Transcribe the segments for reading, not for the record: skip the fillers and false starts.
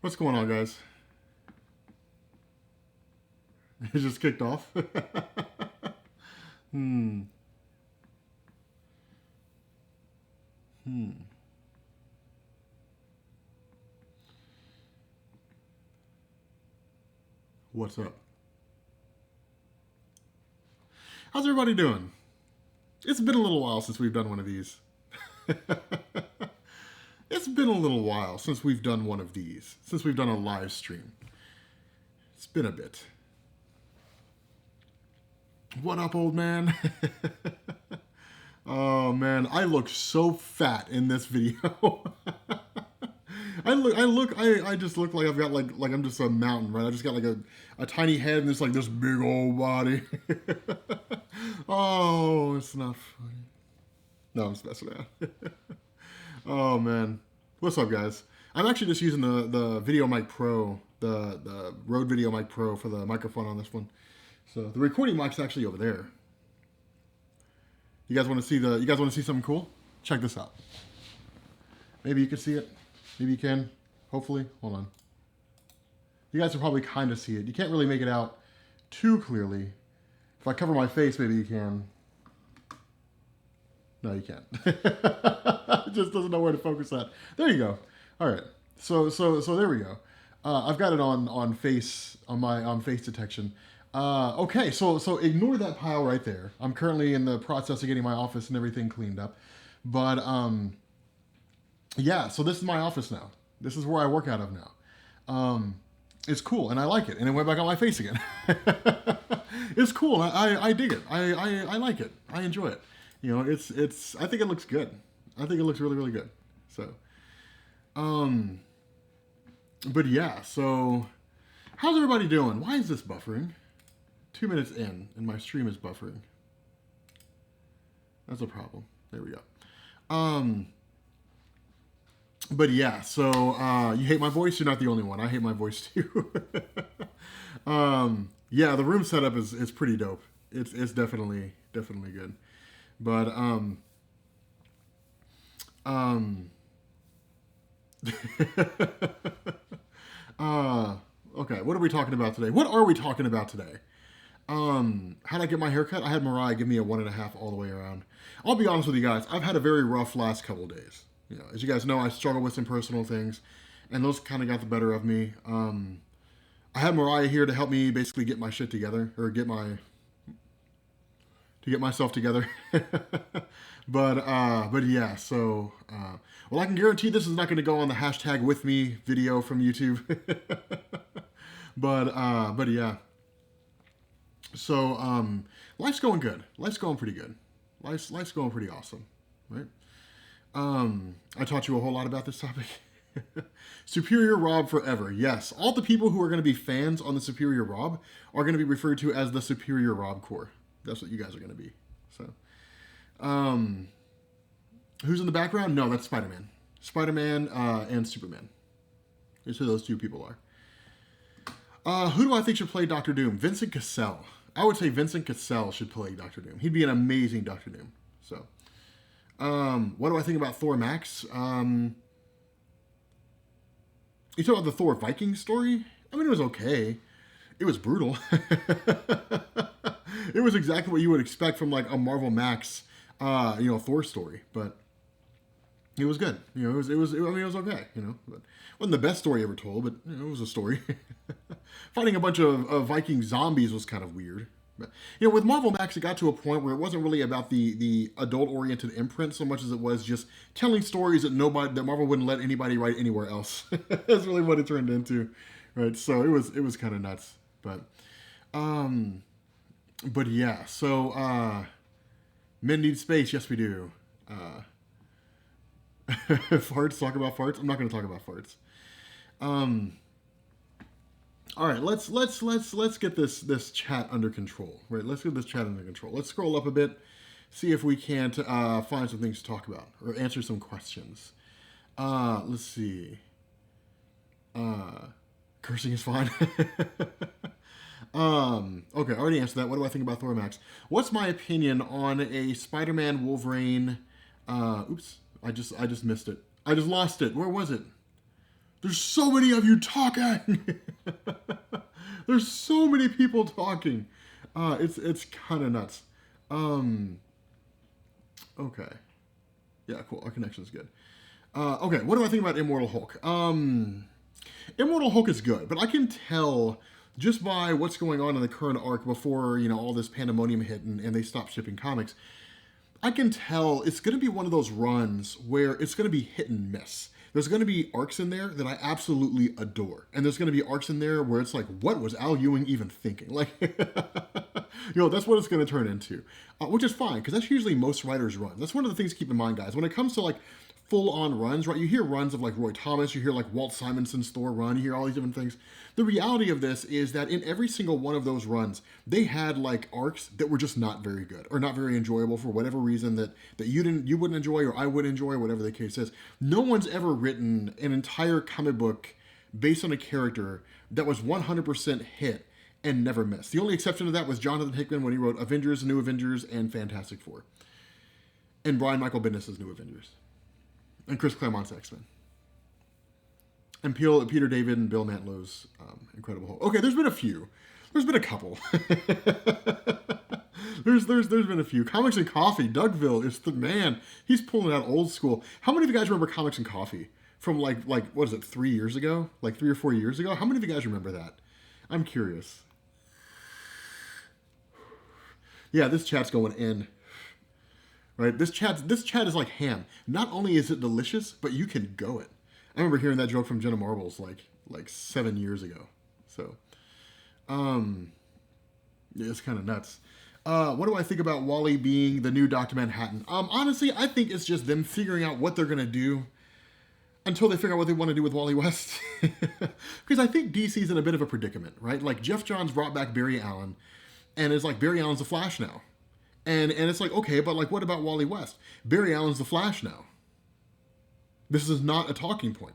What's going on, guys? It just kicked off. hmm. Hmm. What's up? How's everybody doing? It's been a little while since we've done one of these. It's been a little while since we've done one of these. Since we've done a live stream. It's been a bit. What up, old man? Oh man, I look so fat in this video. I just look like I've got like I'm just a mountain, right? I just got like a tiny head and just like this big old body. Oh, it's not funny. No, I'm just messing around. Oh man, what's up, guys? I'm actually just using the Video Mic Pro, the Rode Video Mic Pro for the microphone on this one. So the recording mic's actually over there. You guys want to see the? You guys want to see something cool? Check this out. Maybe you can see it. Maybe you can. Hopefully. Hold on. You guys can probably kind of see it. You can't really make it out too clearly. If I cover my face, maybe you can. No, you can't. It just doesn't know where to focus at. There you go. All right. So there we go. I've got it on face on my face detection. Okay, so ignore that pile right there. I'm currently in the process of getting my office and everything cleaned up, but yeah. So this is my office now. This is where I work out of now. It's cool and I like it, and it went back on my face again. It's cool. I dig it. I like it. I enjoy it. You know, it's. I think it looks good. I think it looks really good. So, but yeah. So, how's everybody doing? Why is this buffering? 2 minutes in, and my stream is buffering. That's a problem. There we go. But yeah, so you hate my voice? You're not the only one. I hate my voice too. Yeah, the room setup is pretty dope. It's definitely good. But okay, what are we talking about today? What are we talking about today? How'd I get my haircut? I had Mariah give me a 1.5 all the way around. I'll be honest with you guys. I've had a very rough last couple of days. You know, as you guys know, I struggle with some personal things, and those kind of got the better of me. I had Mariah here to help me basically get my shit together, or get myself together. But yeah. So, well, I can guarantee this is not going to go on the hashtag with me video from YouTube. But yeah. So, life's going good. Life's going pretty good. Life's going pretty awesome, right? I taught you a whole lot about this topic. Superior Rob forever. Yes, all the people who are going to be fans on the Superior Rob are going to be referred to as the Superior Rob Core. That's what you guys are going to be. So, who's in the background? No, that's Spider-Man. Spider-Man and Superman. That's who those two people are. Who do I think should play Doctor Doom? Vincent Cassell. I would say Vincent Cassell should play Doctor Doom. He'd be an amazing Doctor Doom. So, what do I think about Thor Max? You talk about the Thor Viking story? I mean, it was okay. It was brutal. It was exactly what you would expect from like a Marvel Max, Thor story. But it was good. You know, it was okay. You know, but it wasn't the best story ever told, but you know, it was a story. Fighting a bunch of Viking zombies was kind of weird. But, you know, with Marvel Max, it got to a point where it wasn't really about the adult-oriented imprint so much as it was just telling stories that Marvel wouldn't let anybody write anywhere else. That's really what it turned into, right? So it was kind of nuts, but yeah. So men need space. Yes, we do. Farts. Talk about farts. I'm not going to talk about farts. All right, let's get this chat under control. Right, let's get this chat under control. Let's scroll up a bit, see if we can't find some things to talk about or answer some questions. Let's see. Cursing is fine. Okay, I already answered that. What do I think about Thor Max? What's my opinion on a Spider-Man Wolverine? Oops, I just missed it. I just lost it. Where was it? There's so many of you talking. There's so many people talking. It's kind of nuts. Okay. Yeah, cool. Our connection's good. Okay, what do I think about Immortal Hulk? Immortal Hulk is good, but I can tell just by what's going on in the current arc before, all this pandemonium hit and they stopped shipping comics. I can tell it's going to be one of those runs where it's going to be hit and miss. There's going to be arcs in there that I absolutely adore. And there's going to be arcs in there where it's like, what was Al Ewing even thinking? Like, that's what it's going to turn into. Which is fine, because that's usually most writers' runs. That's one of the things to keep in mind, guys. When it comes to, like, full-on runs, right? You hear runs of, like, Roy Thomas. You hear, like, Walt Simonson's Thor run. You hear all these different things. The reality of this is that in every single one of those runs, they had, like, arcs that were just not very good or not very enjoyable for whatever reason that you wouldn't enjoy or I would enjoy, whatever the case is. No one's ever written an entire comic book based on a character that was 100% hit and never missed. The only exception to that was Jonathan Hickman when he wrote Avengers, New Avengers, and Fantastic Four. And Brian Michael Bendis' New Avengers. And Chris Claremont's X-Men. And Peter David and Bill Mantlow's Incredible Hulk. Okay, there's been a few. There's been a couple. there's been a few. Comics and Coffee. Dougville is the man. He's pulling out old school. How many of you guys remember Comics and Coffee from like what is it, 3 years ago? Like 3 or 4 years ago? How many of you guys remember that? I'm curious. Yeah, this chat's going in. Right? This chat is like ham. Not only is it delicious, but you can go it. I remember hearing that joke from Jenna Marbles like 7 years ago. So, yeah, it's kind of nuts. What do I think about Wally being the new Dr. Manhattan? Honestly, I think it's just them figuring out what they're going to do until they figure out what they want to do with Wally West. Because I think DC's in a bit of a predicament, right? Like, Jeff Johns brought back Barry Allen, and it's like, Barry Allen's the Flash now. And it's like, okay, but like, what about Wally West? Barry Allen's the Flash now. This is not a talking point.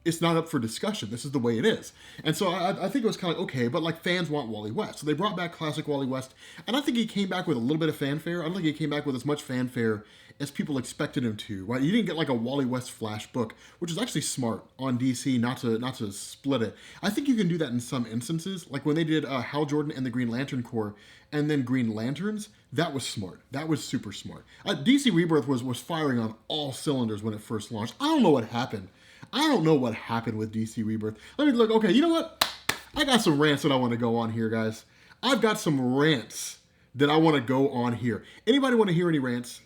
It's not up for discussion. This is the way it is. And so I think it was kind of like, okay, but like fans want Wally West. So they brought back classic Wally West. And I think he came back with a little bit of fanfare. I don't think he came back with as much fanfare as people expected him to, right? You didn't get like a Wally West Flash book, which is actually smart on DC not to split it. I think you can do that in some instances. Like when they did Hal Jordan and the Green Lantern Corps and then Green Lanterns, that was smart. That was super smart. DC Rebirth was firing on all cylinders when it first launched. I don't know what happened. I don't know what happened with DC Rebirth. Let me look. Okay, you know what? I got some rants that I want to go on here, guys. I've got some rants that I want to go on here. Anybody want to hear any rants?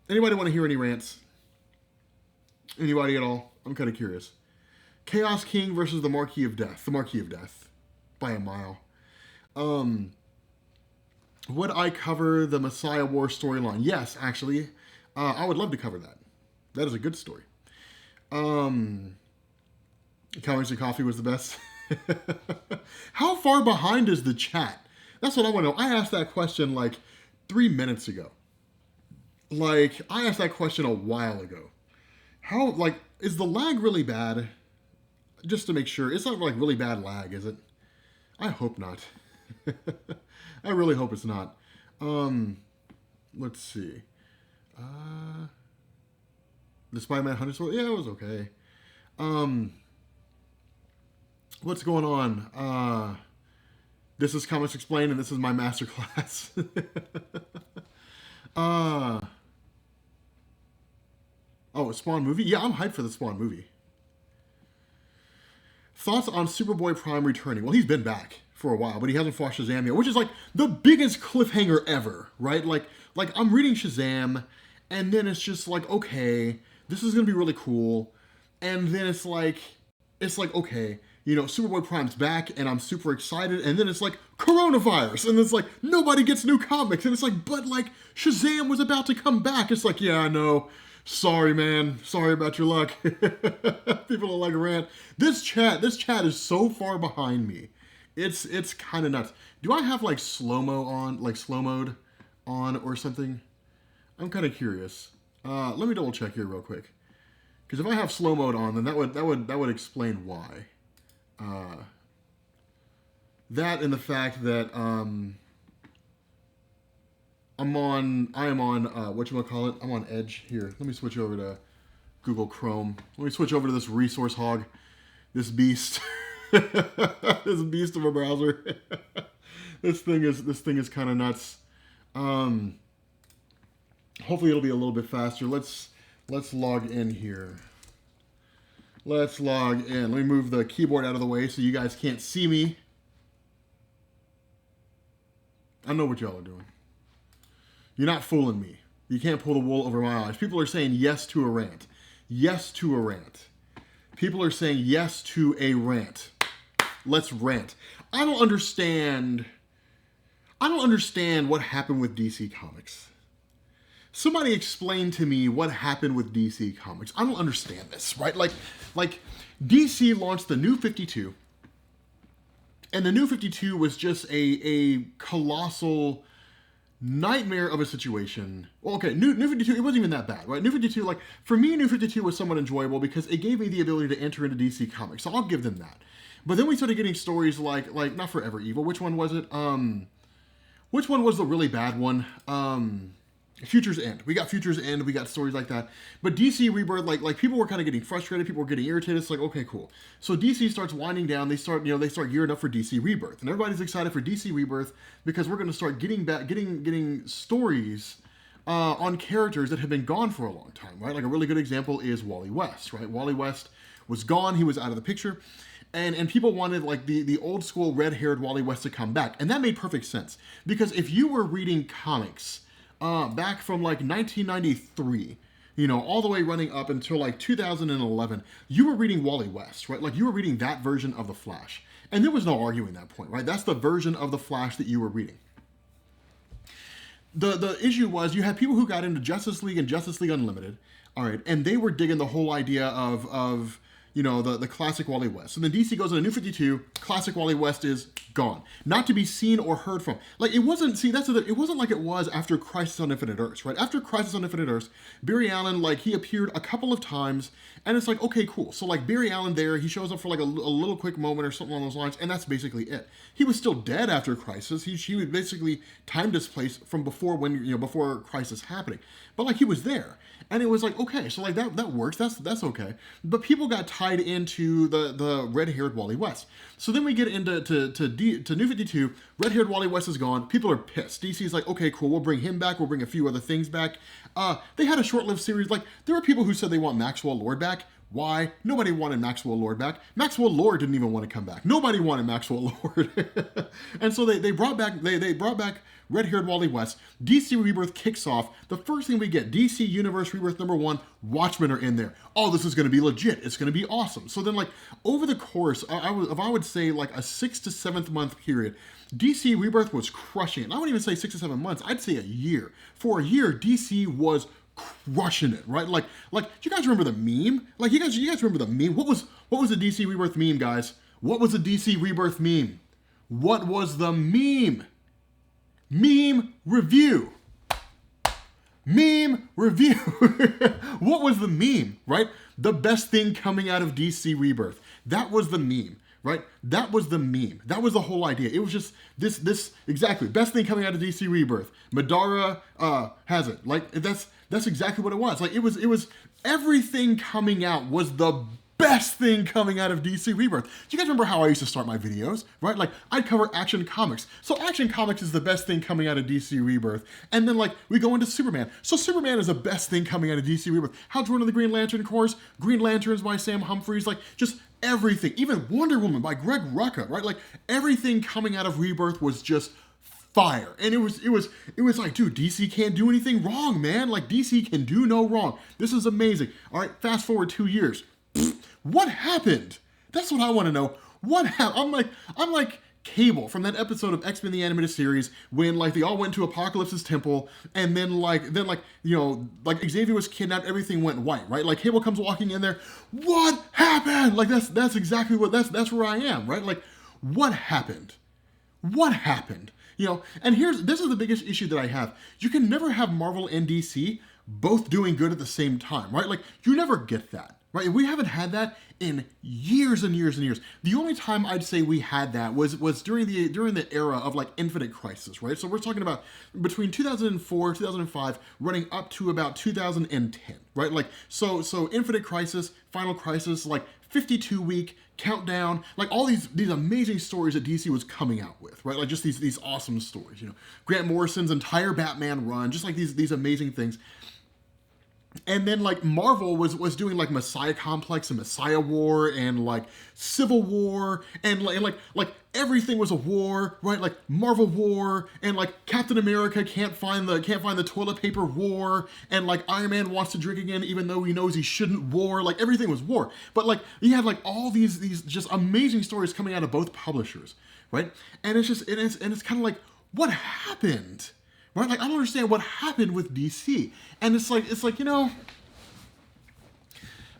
Anybody want to hear any rants? Anybody at all? I'm kind of curious. Chaos King versus the Marquis of Death. The Marquis of Death. By a mile. Would I cover the Messiah War storyline? Yes, actually. I would love to cover that. That is a good story. Comics and Coffee was the best. How far behind is the chat? That's what I want to know. I asked that question like 3 minutes ago. Like, I asked that question a while ago. How, like, is the lag really bad? Just to make sure. It's not like really bad lag, is it? I hope not. I really hope it's not. Let's see. The Spider-Man Hunter Sword? Yeah, it was okay. What's going on? This is Comics Explained, and this is my masterclass. Oh, Spawn movie? Yeah, I'm hyped for the Spawn movie. Thoughts on Superboy Prime returning? Well, he's been back for a while, but he hasn't fought Shazam yet, which is like the biggest cliffhanger ever, right? Like I'm reading Shazam, and then it's just like, okay, this is gonna be really cool, and then it's like, okay, Superboy Prime's back, and I'm super excited, and then it's like coronavirus, and it's like nobody gets new comics, and it's like, but like Shazam was about to come back. It's like, yeah, I know. Sorry, man. Sorry about your luck. People don't like a rant. This chat is so far behind me. It's kind of nuts. Do I have like slow-mo on, like slow mode on or something? I'm kind of curious. Let me double check here real quick. Because if I have slow mode on, then that would explain why. That and the fact that I am on whatchamacallit? I'm on Edge here. Let me switch over to Google Chrome. Let me switch over to this resource hog, this beast, this beast of a browser. This thing is kind of nuts. Hopefully it'll be a little bit faster. Let's log in here. Let's log in. Let me move the keyboard out of the way so you guys can't see me. I know what y'all are doing. You're not fooling me. You can't pull the wool over my eyes. People are saying yes to a rant. Yes to a rant. People are saying yes to a rant. Let's rant. I don't understand what happened with DC Comics. Somebody explain to me what happened with DC Comics. I don't understand this, right? Like DC launched the New 52, and the New 52 was just a colossal nightmare of a situation. Well, okay, New 52, it wasn't even that bad, right? New 52, like, for me, New 52 was somewhat enjoyable because it gave me the ability to enter into DC Comics, so I'll give them that. But then we started getting stories like not Forever Evil. Which one was it? Which one was the really bad one? Future's End. We got Future's End. We got stories like that. But DC Rebirth, like people were kind of getting frustrated. People were getting irritated. It's like, okay, cool. So DC starts winding down. They start gearing up for DC Rebirth, and everybody's excited for DC Rebirth because we're going to start getting stories on characters that have been gone for a long time, right? Like a really good example is Wally West, right? Wally West was gone. He was out of the picture. And people wanted like the old school red-haired Wally West to come back. And that made perfect sense. Because if you were reading comics back from like 1993, all the way running up until like 2011, you were reading Wally West, right? Like you were reading that version of the Flash. And there was no arguing that point, right? That's the version of the Flash that you were reading. The issue was you had people who got into Justice League and Justice League Unlimited, all right, and they were digging the whole idea of the classic Wally West. So then DC goes into New 52, classic Wally West is gone. Not to be seen or heard from. Like, it wasn't, it wasn't like it was after Crisis on Infinite Earths, right? After Crisis on Infinite Earths, Barry Allen, like, he appeared a couple of times, and it's like, okay, cool. So, like, Barry Allen there, he shows up for, like, a little quick moment or something along those lines, and that's basically it. He was still dead after Crisis. He was basically time displaced from before before Crisis happening. But, like, he was there. And it was like, okay, so like that works, that's okay. But people got tied into the red-haired Wally West. So then we get into to New 52, red-haired Wally West is gone, people are pissed. DC's like, okay, cool, we'll bring him back, we'll bring a few other things back. They had a short-lived series, like, there were people who said they want Maxwell Lord back. Why? Nobody wanted Maxwell Lord back. Maxwell Lord didn't even want to come back. Nobody wanted Maxwell Lord. And so they brought back red-haired Wally West. DC Rebirth kicks off. The first thing we get, DC Universe Rebirth #1, Watchmen are in there. Oh, this is going to be legit. It's going to be awesome. So then, like, over the course, I would say like a 6 to 7 month period, DC Rebirth was crushing it. I wouldn't even say 6 to 7 months. I'd say a year. For a year, DC was crushing it, right? Like, you guys remember the meme? Like, you guys remember the meme? What was the DC Rebirth meme, guys? What was the DC Rebirth meme? What was the meme? Meme review. Meme review. What was the meme, right? The best thing coming out of DC Rebirth. That was the meme, right? That was the meme. That was the whole idea. It was just this exactly. Best thing coming out of DC Rebirth. Madara has it. Like, that's exactly what it was. Like, it was everything coming out was the best thing coming out of DC Rebirth. Do you guys remember how I used to start my videos, right? Like, I'd cover Action Comics. So Action Comics is the best thing coming out of DC Rebirth. And then, like, we go into Superman. So Superman is the best thing coming out of DC Rebirth. How to Run the Green Lantern Corps, Green Lanterns by Sam Humphries, like, just everything. Even Wonder Woman by Greg Rucka, right? Like, everything coming out of Rebirth was just fire. And it was like, dude, DC can't do anything wrong, man. Like, DC can do no wrong. This is amazing. All right, fast forward 2 years. What happened? That's what I want to know. What happened? I'm like Cable from that episode of X-Men the Animated Series when, like, they all went to Apocalypse's temple, and then Xavier was kidnapped, everything went white, right? Like, Cable comes walking in there. What happened? Like, that's exactly what that's where I am, right? Like, what happened? What happened? And this is the biggest issue that I have. You can never have Marvel and DC both doing good at the same time, right? Like, you never get that. right? We haven't had that in years and years and years. The only time I'd say we had that was during the era of like Infinite Crisis, right? So we're talking about between 2004, 2005, running up to about 2010, right? Like so Infinite Crisis, Final Crisis, like 52-week countdown, like all these amazing stories that DC was coming out with, right? Like just these awesome stories, you know, Grant Morrison's entire Batman run, just like these amazing things. And then like Marvel was doing like Messiah Complex and Messiah War and like Civil War and like everything was a war, right? Like Marvel War and like Captain America can't find the toilet paper war and like Iron Man wants to drink again even though he knows he shouldn't war. Like everything was war. But like you had like all these just amazing stories coming out of both publishers, right? And it's just it's kind of like, what happened? Right? Like I don't understand what happened with DC. And it's like, you know,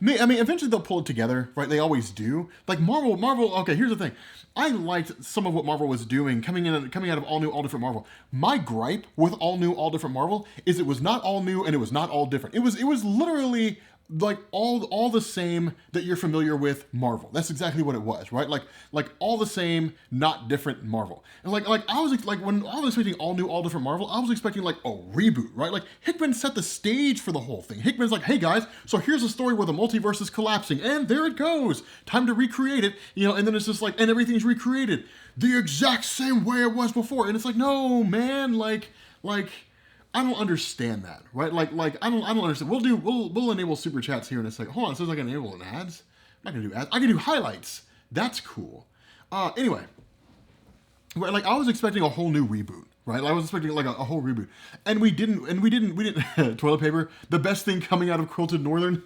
I mean, eventually they'll pull it together, right? They always do. Like Marvel, okay, here's the thing. I liked some of what Marvel was doing coming out of All New, All Different Marvel. My gripe with All New, All Different Marvel is it was not all new and it was not all different. It was literally like all the same that you're familiar with Marvel. That's exactly what it was, right? Like all the same, not different Marvel. And like I was like when I was expecting All New, All Different Marvel, I was expecting like a reboot, right? Like Hickman set the stage for the whole thing. Hickman's like, hey guys, so here's a story where the multiverse is collapsing, and there it goes. Time to recreate it, you know. And then it's just like, and everything's recreated the exact same way it was before. And it's like, no, man, like. I don't understand that, right? Like I don't understand. We'll enable super chats here in a second. Hold on, it says I can enable an ads. I'm not gonna do ads. I can do highlights. That's cool. Anyway, right, like I was expecting a whole new reboot, right? I was expecting like a whole reboot, and we didn't. Toilet paper, the best thing coming out of Quilted Northern,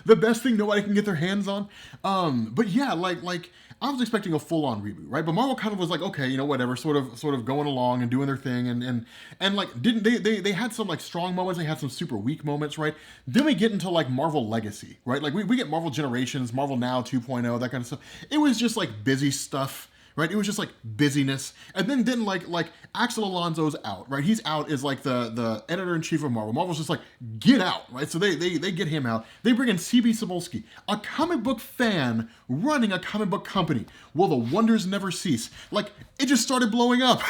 the best thing nobody can get their hands on. But yeah, like I was expecting a full-on reboot, right? But Marvel kind of was like, okay, you know, whatever, sort of going along and doing their thing, and like didn't they had some like strong moments, they had some super weak moments, right? Then we get into like Marvel Legacy, right? Like we get Marvel Generations, Marvel Now 2.0, that kind of stuff. It was just like busy stuff. Right, it was just like busyness, and then like Axel Alonso's out, right? He's out as like the editor-in-chief of Marvel. Marvel's just like, get out, right? So they get him out. They bring in C.B. Cebulski, a comic book fan running a comic book company. Will the wonders never cease? Like it just started blowing up.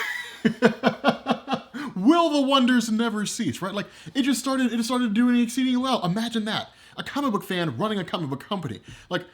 Will the wonders never cease? Right? Like it started doing exceedingly well. Imagine that, a comic book fan running a comic book company, like.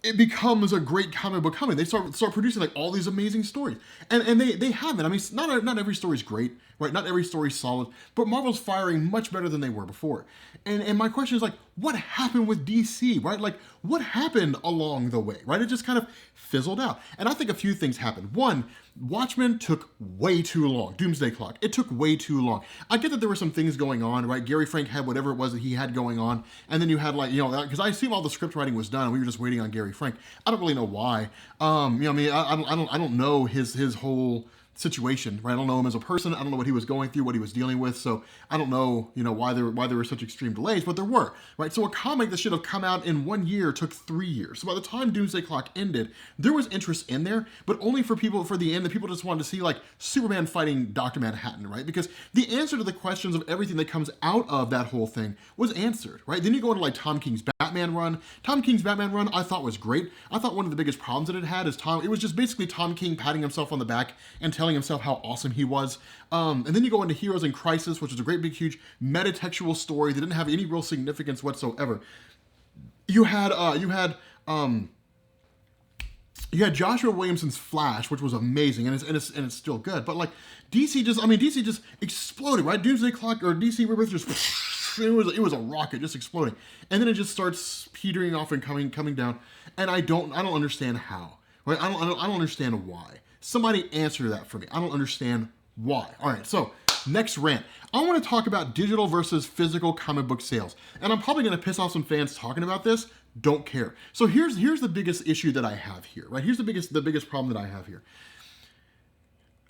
It becomes a great comic book company. They start producing like all these amazing stories, and they have it. I mean, not every story is great, right? Not every story is solid, but Marvel's firing much better than they were before. And my question is like, what happened with DC, right? Like, what happened along the way, right? It just kind of fizzled out. And I think a few things happened. One, Watchmen took way too long. Doomsday Clock, it took way too long. I get that there were some things going on, right? Gary Frank had whatever it was that he had going on, and then you had like, you know, because I assume all the script writing was done, and we were just waiting on Gary Frank. I don't really know why. You know, I mean, I don't know his whole situation, right? I don't know him as a person. I don't know what he was going through, what he was dealing with. So I don't know, you know, why there were such extreme delays, but there were, right? So a comic that should have come out in 1 year took 3 years. So by the time Doomsday Clock ended, there was interest in there, but only for the end. The people just wanted to see like Superman fighting Dr. Manhattan, right? Because the answer to the questions of everything that comes out of that whole thing was answered, right? Then you go into like Tom King's Batman run. Tom King's Batman run I thought was great. I thought one of the biggest problems that it had is it was just basically Tom King patting himself on the back and telling himself how awesome he was. And then you go into Heroes in Crisis, which is a great big huge metatextual story that didn't have any real significance whatsoever. You had Joshua Williamson's Flash, which was amazing, and it's still good. But like DC just exploded, right? Doomsday Clock or DC Rebirth just it was a rocket just exploding, and then it just starts petering off and coming down. And I don't understand how, right? I don't understand why. Somebody answer that for me. I don't understand why. All right, so next rant. I want to talk about digital versus physical comic book sales. And I'm probably going to piss off some fans talking about this. Don't care. So here's the biggest issue that I have here, right? Here's the biggest problem that I have here.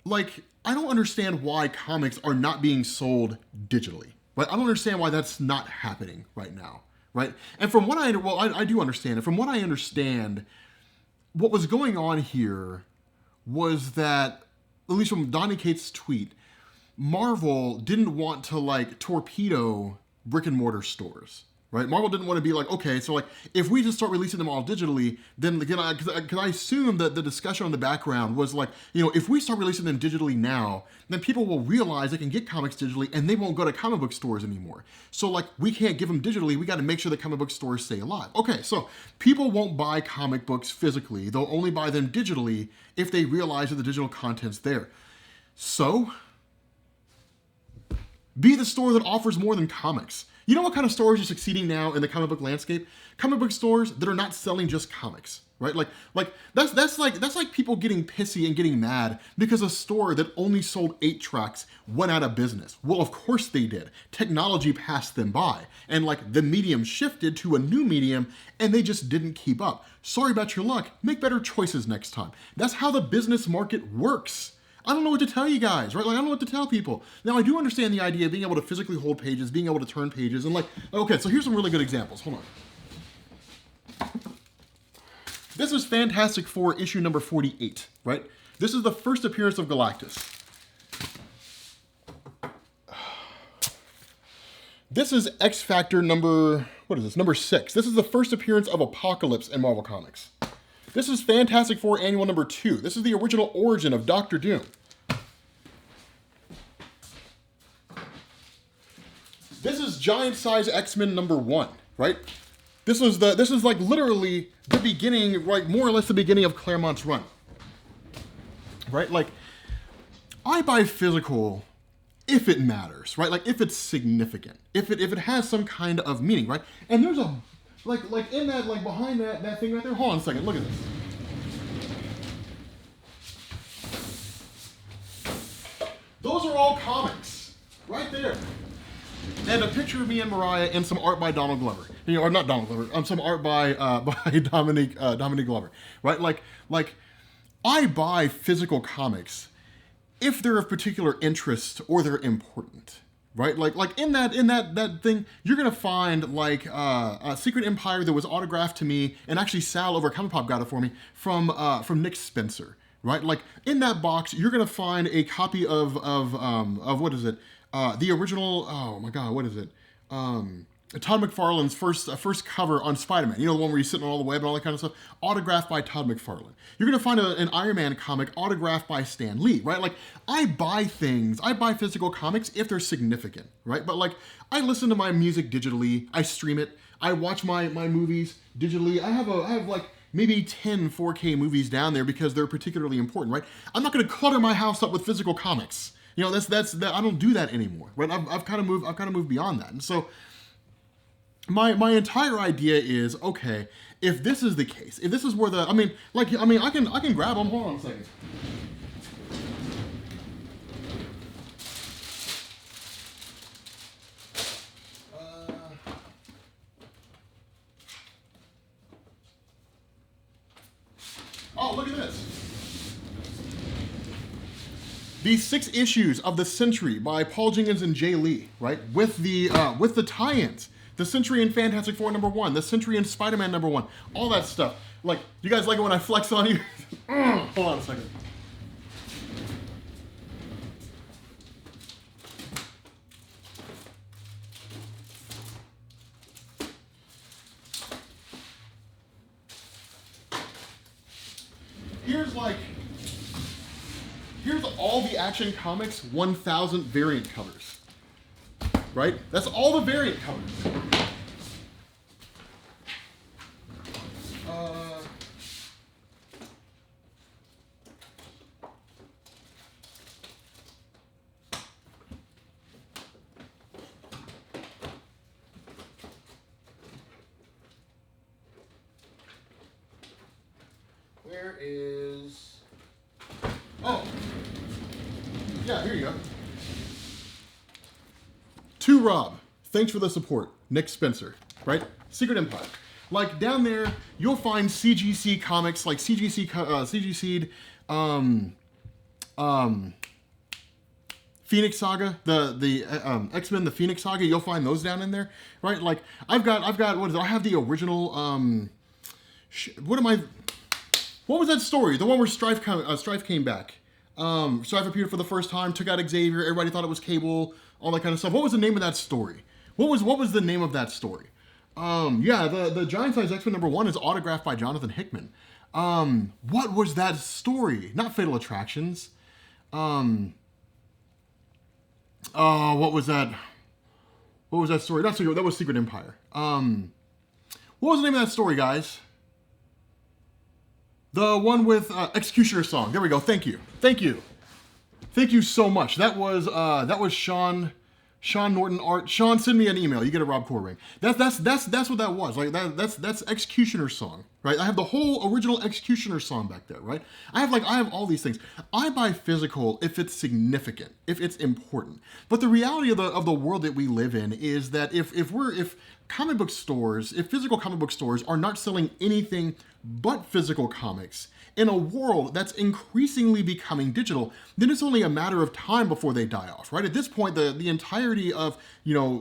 Like, I don't understand why comics are not being sold digitally, right? I don't understand why that's not happening right now, right? And from what I do understand it. From what I understand, what was going on here was that, at least from Donny Cates' tweet, Marvel didn't want to like torpedo brick and mortar stores, right? Marvel didn't want to be like, okay, so like if we just start releasing them all digitally, then because I assume that the discussion on the background was like, if we start releasing them digitally now, then people will realize they can get comics digitally and they won't go to comic book stores anymore. So like we can't give them digitally. We got to make sure the comic book stores stay alive. Okay, so people won't buy comic books physically. They'll only buy them digitally if they realize that the digital content's there. So be the store that offers more than comics. You know what kind of stores are succeeding now in the comic book landscape? Comic book stores that are not selling just comics, right? Like that's like people getting pissy and getting mad because a store that only sold 8-tracks went out of business. Well, of course they did. Technology passed them by, and like the medium shifted to a new medium, and they just didn't keep up. Sorry about your luck. Make better choices next time. That's how the business market works. I don't know what to tell you guys, right? Like, I don't know what to tell people. Now, I do understand the idea of being able to physically hold pages, being able to turn pages, and like, okay, so here's some really good examples. Hold on. This is Fantastic Four issue number 48, right? This is the first appearance of Galactus. This is X Factor number, what is this? Number 6. This is the first appearance of Apocalypse in Marvel Comics. This is Fantastic Four Annual number 2. This is the original origin of Doctor Doom. This is Giant Size X-Men number 1, right? This is like literally the beginning, like more or less the beginning of Claremont's run. Right? Like, I buy physical if it matters, right? Like if it's significant, if it has some kind of meaning, right? And there's a like in that, like behind that thing right there. Hold on a second, look at this. Those are all comics, right there. And a picture of me and Mariah and some art by Donald Glover. Or not Donald Glover, some art by Dominic Glover, right? Like I buy physical comics if they're of particular interest or they're important. Right, like in that thing, you're gonna find like a Secret Empire that was autographed to me, and actually Sal over at Comic Pop got it for me from Nick Spencer. Right, like in that box, you're gonna find a copy of what is it? The original. Oh my God, what is it? Todd McFarlane's first cover on Spider-Man. You know, the one where he's sitting on all the web and all that kind of stuff. Autographed by Todd McFarlane. You're going to find an Iron Man comic autographed by Stan Lee, right? Like, I buy physical comics if they're significant, right? But like, I listen to my music digitally. I stream it. I watch my movies digitally. I have like maybe 10 4K movies down there because they're particularly important, right? I'm not going to clutter my house up with physical comics. You know, that's I don't do that anymore, right? I've kind of moved beyond that. And so my entire idea is, okay, if this is the case, if this is where I can grab them. Hold on a second. Oh, look at this. These 6 issues of The Sentry by Paul Jenkins and Jay Lee, right? With the tie-ins. The Sentry in Fantastic Four number 1, the Sentry in Spider-Man number 1, all that stuff. Like, you guys like it when I flex on you? Hold on a second. Here's all the Action Comics 1000 variant covers. Right? That's all the variant covers. Where is... Oh! Yeah, here you go. To Rob, thanks for the support. Nick Spencer, right? Secret Empire. Like down there, you'll find CGC comics, like CGC, Phoenix Saga, the X-Men, the Phoenix Saga. You'll find those down in there, right? Like I've got what is it? I have the original. What was that story? The one where Strife came back. Strife appeared for the first time, took out Xavier. Everybody thought it was Cable. All that kind of stuff. What was the name of that story? What was the name of that story? Yeah, the Giant Size X-Men #1 is autographed by Jonathan Hickman. What was that story? Not Fatal Attractions. What was that? What was that story? Not Secret. That was Secret Empire. What was the name of that story, guys? The one with Executioner Song. There we go. Thank you. Thank you. Thank you so much. That was Sean Norton art. Sean, send me an email. You get a Rob Core ring. That's what that was. Like that's Executioner Song, right? I have the whole original Executioner Song back there, right? I have all these things. I buy physical if it's significant, if it's important. But the reality of the world that we live in is that if comic book stores, if physical comic book stores are not selling anything but physical comics, in a world that's increasingly becoming digital, then it's only a matter of time before they die off, right? At this point, the entirety of,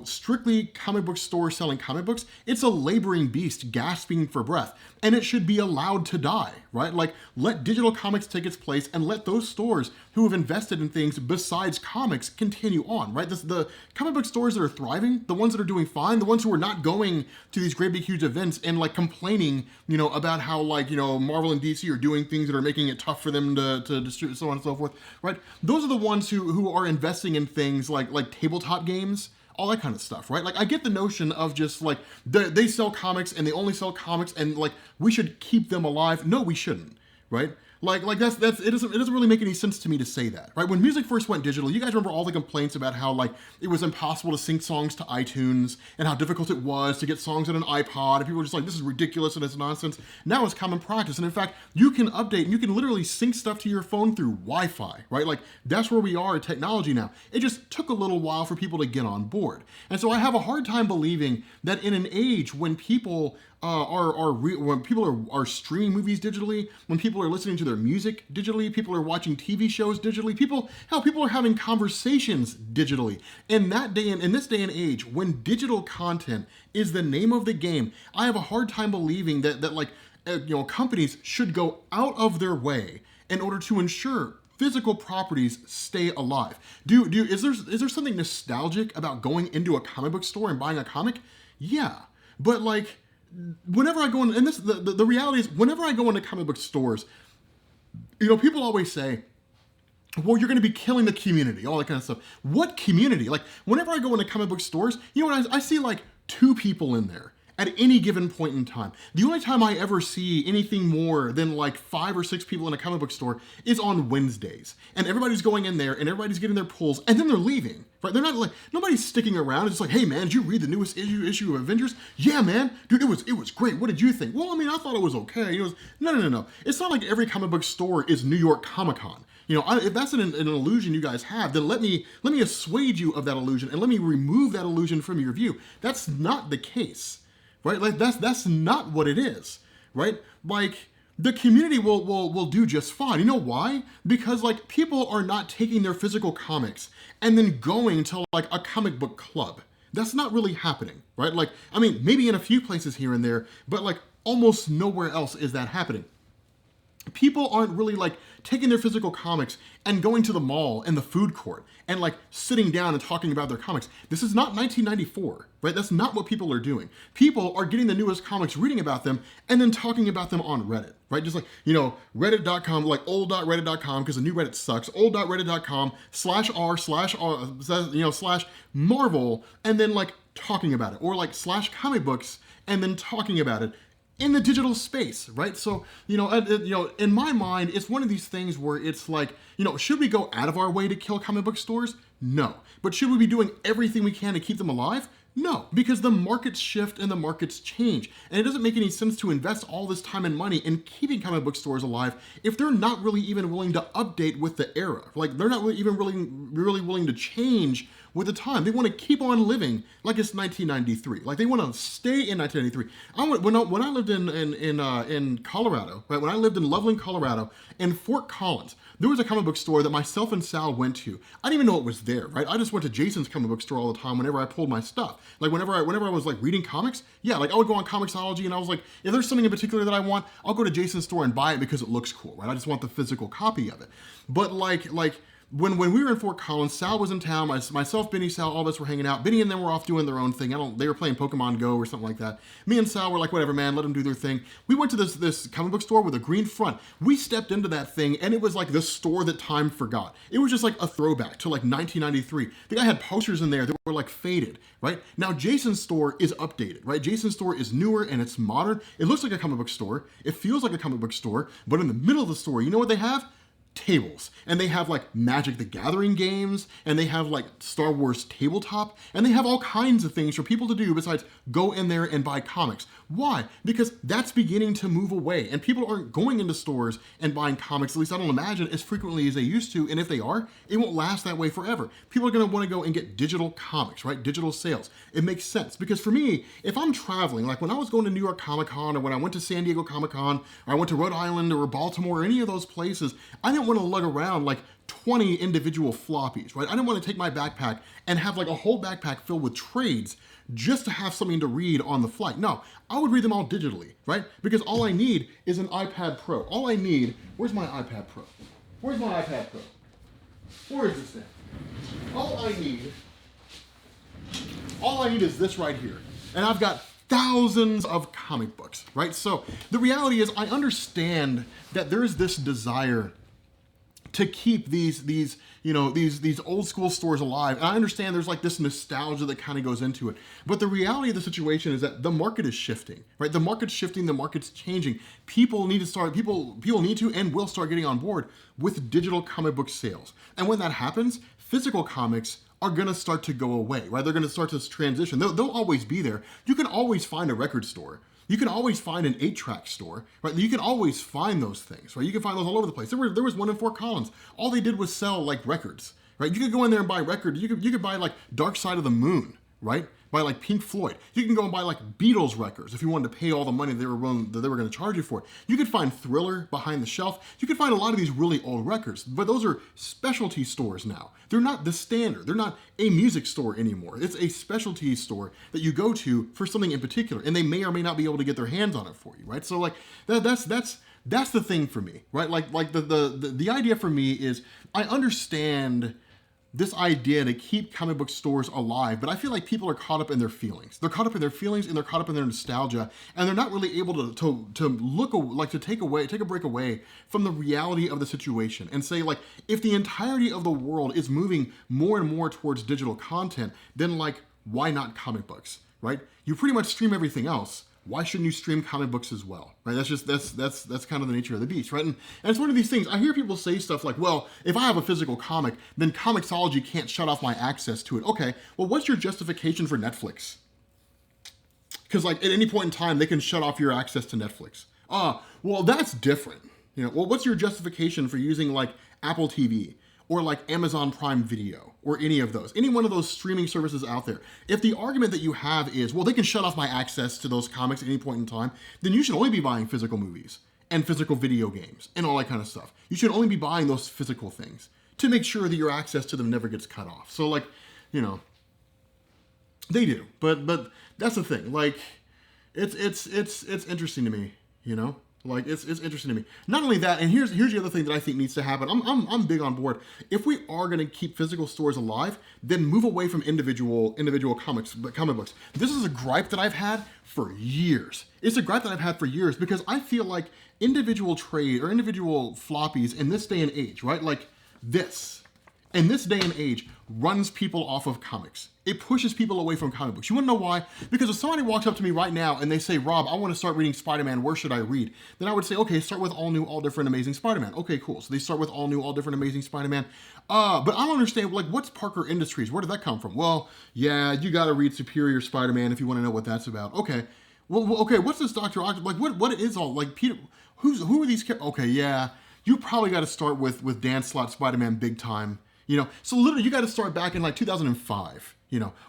strictly comic book stores selling comic books, it's a laboring beast gasping for breath, and it should be allowed to die, right? Like, let digital comics take its place and let those stores who have invested in things besides comics continue on, right? The comic book stores that are thriving, the ones that are doing fine, the ones who are not going to these great big huge events and like complaining, about how Marvel and DC are doing things that are making it tough for them to distribute, so on and so forth, right? Those are the ones who are investing in things like tabletop games, all that kind of stuff, right? Like, I get the notion of just like they sell comics and they only sell comics and like we should keep them alive. No, we shouldn't, right? Like that's it doesn't really make any sense to me to say that, right? When music first went digital, you guys remember all the complaints about how like it was impossible to sync songs to iTunes and how difficult it was to get songs on an iPod, and people were just like, this is ridiculous and it's nonsense. Now it's common practice, and in fact, you can update and you can literally sync stuff to your phone through Wi-Fi, right? Like, that's where we are in technology now. It just took a little while for people to get on board, and so I have a hard time believing that in an age when people when people are streaming movies digitally, when people are listening to their music digitally, people are watching TV shows digitally, people are having conversations digitally. In this day and age, when digital content is the name of the game, I have a hard time believing that companies should go out of their way in order to ensure physical properties stay alive. Is there something nostalgic about going into a comic book store and buying a comic? Yeah, but like, whenever I go in, and the reality is, whenever I go into comic book stores, people always say, well, you're going to be killing the community, all that kind of stuff. What community? Like, whenever I go into comic book stores, I see like 2 people in there at any given point in time. The only time I ever see anything more than like 5 or 6 people in a comic book store is on Wednesdays. And everybody's going in there and everybody's getting their pulls and then they're leaving, right? They're not like, nobody's sticking around. It's just like, hey man, did you read the newest issue of Avengers? Yeah, man, dude, it was great. What did you think? Well, I mean, I thought it was okay. No. It's not like every comic book store is New York Comic Con. If that's an illusion you guys have, then let me assuage you of that illusion and let me remove that illusion from your view. That's not the case. Right? Like, that's not what it is, right? Like, the community will do just fine. You know why? Because like, people are not taking their physical comics and then going to like a comic book club. That's not really happening, right? Like, I mean, maybe in a few places here and there, but like almost nowhere else is that happening. People aren't really like taking their physical comics and going to the mall and the food court and like sitting down and talking about their comics. This is not 1994, right? That's not what people are doing. People are getting the newest comics, reading about them, and then talking about them on Reddit, right? Just like, reddit.com, like old.reddit.com, because the new Reddit sucks, old.reddit.com /r/, /Marvel, and then like talking about it, or like /comic books, and then talking about it in the digital space, right? So, in my mind, it's one of these things where it's like, should we go out of our way to kill comic book stores? No. But should we be doing everything we can to keep them alive? No, because the markets shift and the markets change. And it doesn't make any sense to invest all this time and money in keeping comic book stores alive if they're not really even willing to update with the era. Like, they're not really willing to change with the time. They want to keep on living like it's 1993. Like, they want to stay in 1993. When I lived in Colorado, right? When I lived in Loveland, Colorado, in Fort Collins, there was a comic book store that myself and Sal went to. I didn't even know it was there, right? I just went to Jason's comic book store all the time whenever I pulled my stuff. Like, whenever I was like reading comics, yeah, like I would go on Comixology and I was like, if there's something in particular that I want, I'll go to Jason's store and buy it because it looks cool, right? I just want the physical copy of it. But like when we were in Fort Collins, Sal was in town. Myself, Benny, Sal, all of us were hanging out. Benny and them were off doing their own thing. They were playing Pokemon Go or something like that. Me and Sal were like, whatever, man, let them do their thing. We went to this comic book store with a green front. We stepped into that thing, and it was like the store that time forgot. It was just like a throwback to like 1993. The guy had posters in there that were like faded, right? Now Jason's store is updated, right? Jason's store is newer and it's modern. It looks like a comic book store. It feels like a comic book store, but in the middle of the store, you know what they have? Tables. And they have like Magic the Gathering games, and they have like Star Wars tabletop, and they have all kinds of things for people to do besides go in there and buy comics. Why? Because that's beginning to move away, and people aren't going into stores and buying comics, at least I don't imagine, as frequently as they used to, and if they are, it won't last that way forever. People are going to want to go and get digital comics, right? Digital sales. It makes sense, because for me, if I'm traveling, like when I was going to New York Comic Con, or when I went to San Diego Comic Con, or I went to Rhode Island or Baltimore or any of those places, I didn't want to lug around like 20 individual floppies, right? I didn't want to take my backpack and have like a whole backpack filled with trades just to have something to read on the flight. No, I would read them all digitally, right? Because all I need is an iPad Pro. All I need, where's my iPad Pro? Where's my iPad Pro? Where is this thing? All I need is this right here. And I've got thousands of comic books, right? So the reality is I understand that there's this desire to keep these old school stores alive. And I understand there's like this nostalgia that kind of goes into it. But the reality of the situation is that the market is shifting, right? The market's shifting, the market's changing. People need to and will start getting on board with digital comic book sales. And when that happens, physical comics are going to start to go away, right? They're going to start to transition. They'll always be there. You can always find a record store. You can always find an 8-track store, right? You can always find those things, right? You can find those all over the place. There was one in Fort Collins. All they did was sell like records, right? You could go in there and buy records. You could buy like Dark Side of the Moon, right? Buy like Pink Floyd. You can go and buy like Beatles records if you wanted to pay all the money they were going to charge you for it. You could find Thriller behind the shelf. You could find a lot of these really old records, but those are specialty stores now. They're not the standard. They're not a music store anymore. It's a specialty store that you go to for something in particular, and they may or may not be able to get their hands on it for you, right? So like that's the thing for me, right? Like the idea for me is I understand this idea to keep comic book stores alive, but I feel like people are caught up in their feelings. They're caught up in their feelings and they're caught up in their nostalgia, and they're not really able to take a break away from the reality of the situation and say, like, if the entirety of the world is moving more and more towards digital content, then like, why not comic books, right? You pretty much stream everything else. Why shouldn't you stream comic books as well, right? That's kind of the nature of the beast, right? And it's one of these things. I hear people say stuff like, well, if I have a physical comic, then Comixology can't shut off my access to it. Okay, well, what's your justification for Netflix? Because like at any point in time, they can shut off your access to Netflix. Well, that's different. Well, what's your justification for using like Apple TV? Or like Amazon Prime Video, or any of those, any one of those streaming services out there. If the argument that you have is, well, they can shut off my access to those comics at any point in time, then you should only be buying physical movies and physical video games and all that kind of stuff. You should only be buying those physical things to make sure that your access to them never gets cut off. So like, they do, but that's the thing. Like, it's interesting to me, Like it's interesting to me. Not only that, and here's the other thing that I think needs to happen. I'm big on board. If we are going to keep physical stores alive, then move away from individual comic books. This is a gripe that I've had for years. It's a gripe that I've had for years because I feel like individual trade or individual floppies in this day and age, right? Like this, in this day and age, runs people off of comics. It pushes people away from comic books. You want to know why? Because if somebody walks up to me right now and they say, Rob, I want to start reading Spider-Man, where should I read? Then I would say, okay, start with All New, All Different, Amazing Spider-Man. Okay, cool. So they start with All New, All Different, Amazing Spider-Man. But I don't understand, like, what's Parker Industries? Where did that come from? Well, yeah, you got to read Superior Spider-Man if you want to know what that's about. Okay. Well, okay, what's this Dr. Octopus? Like, what is all, like, Peter, who are these characters? Okay, yeah, you probably got to start with Dan Slott Spider-Man big time. So literally you got to start back in like 2005,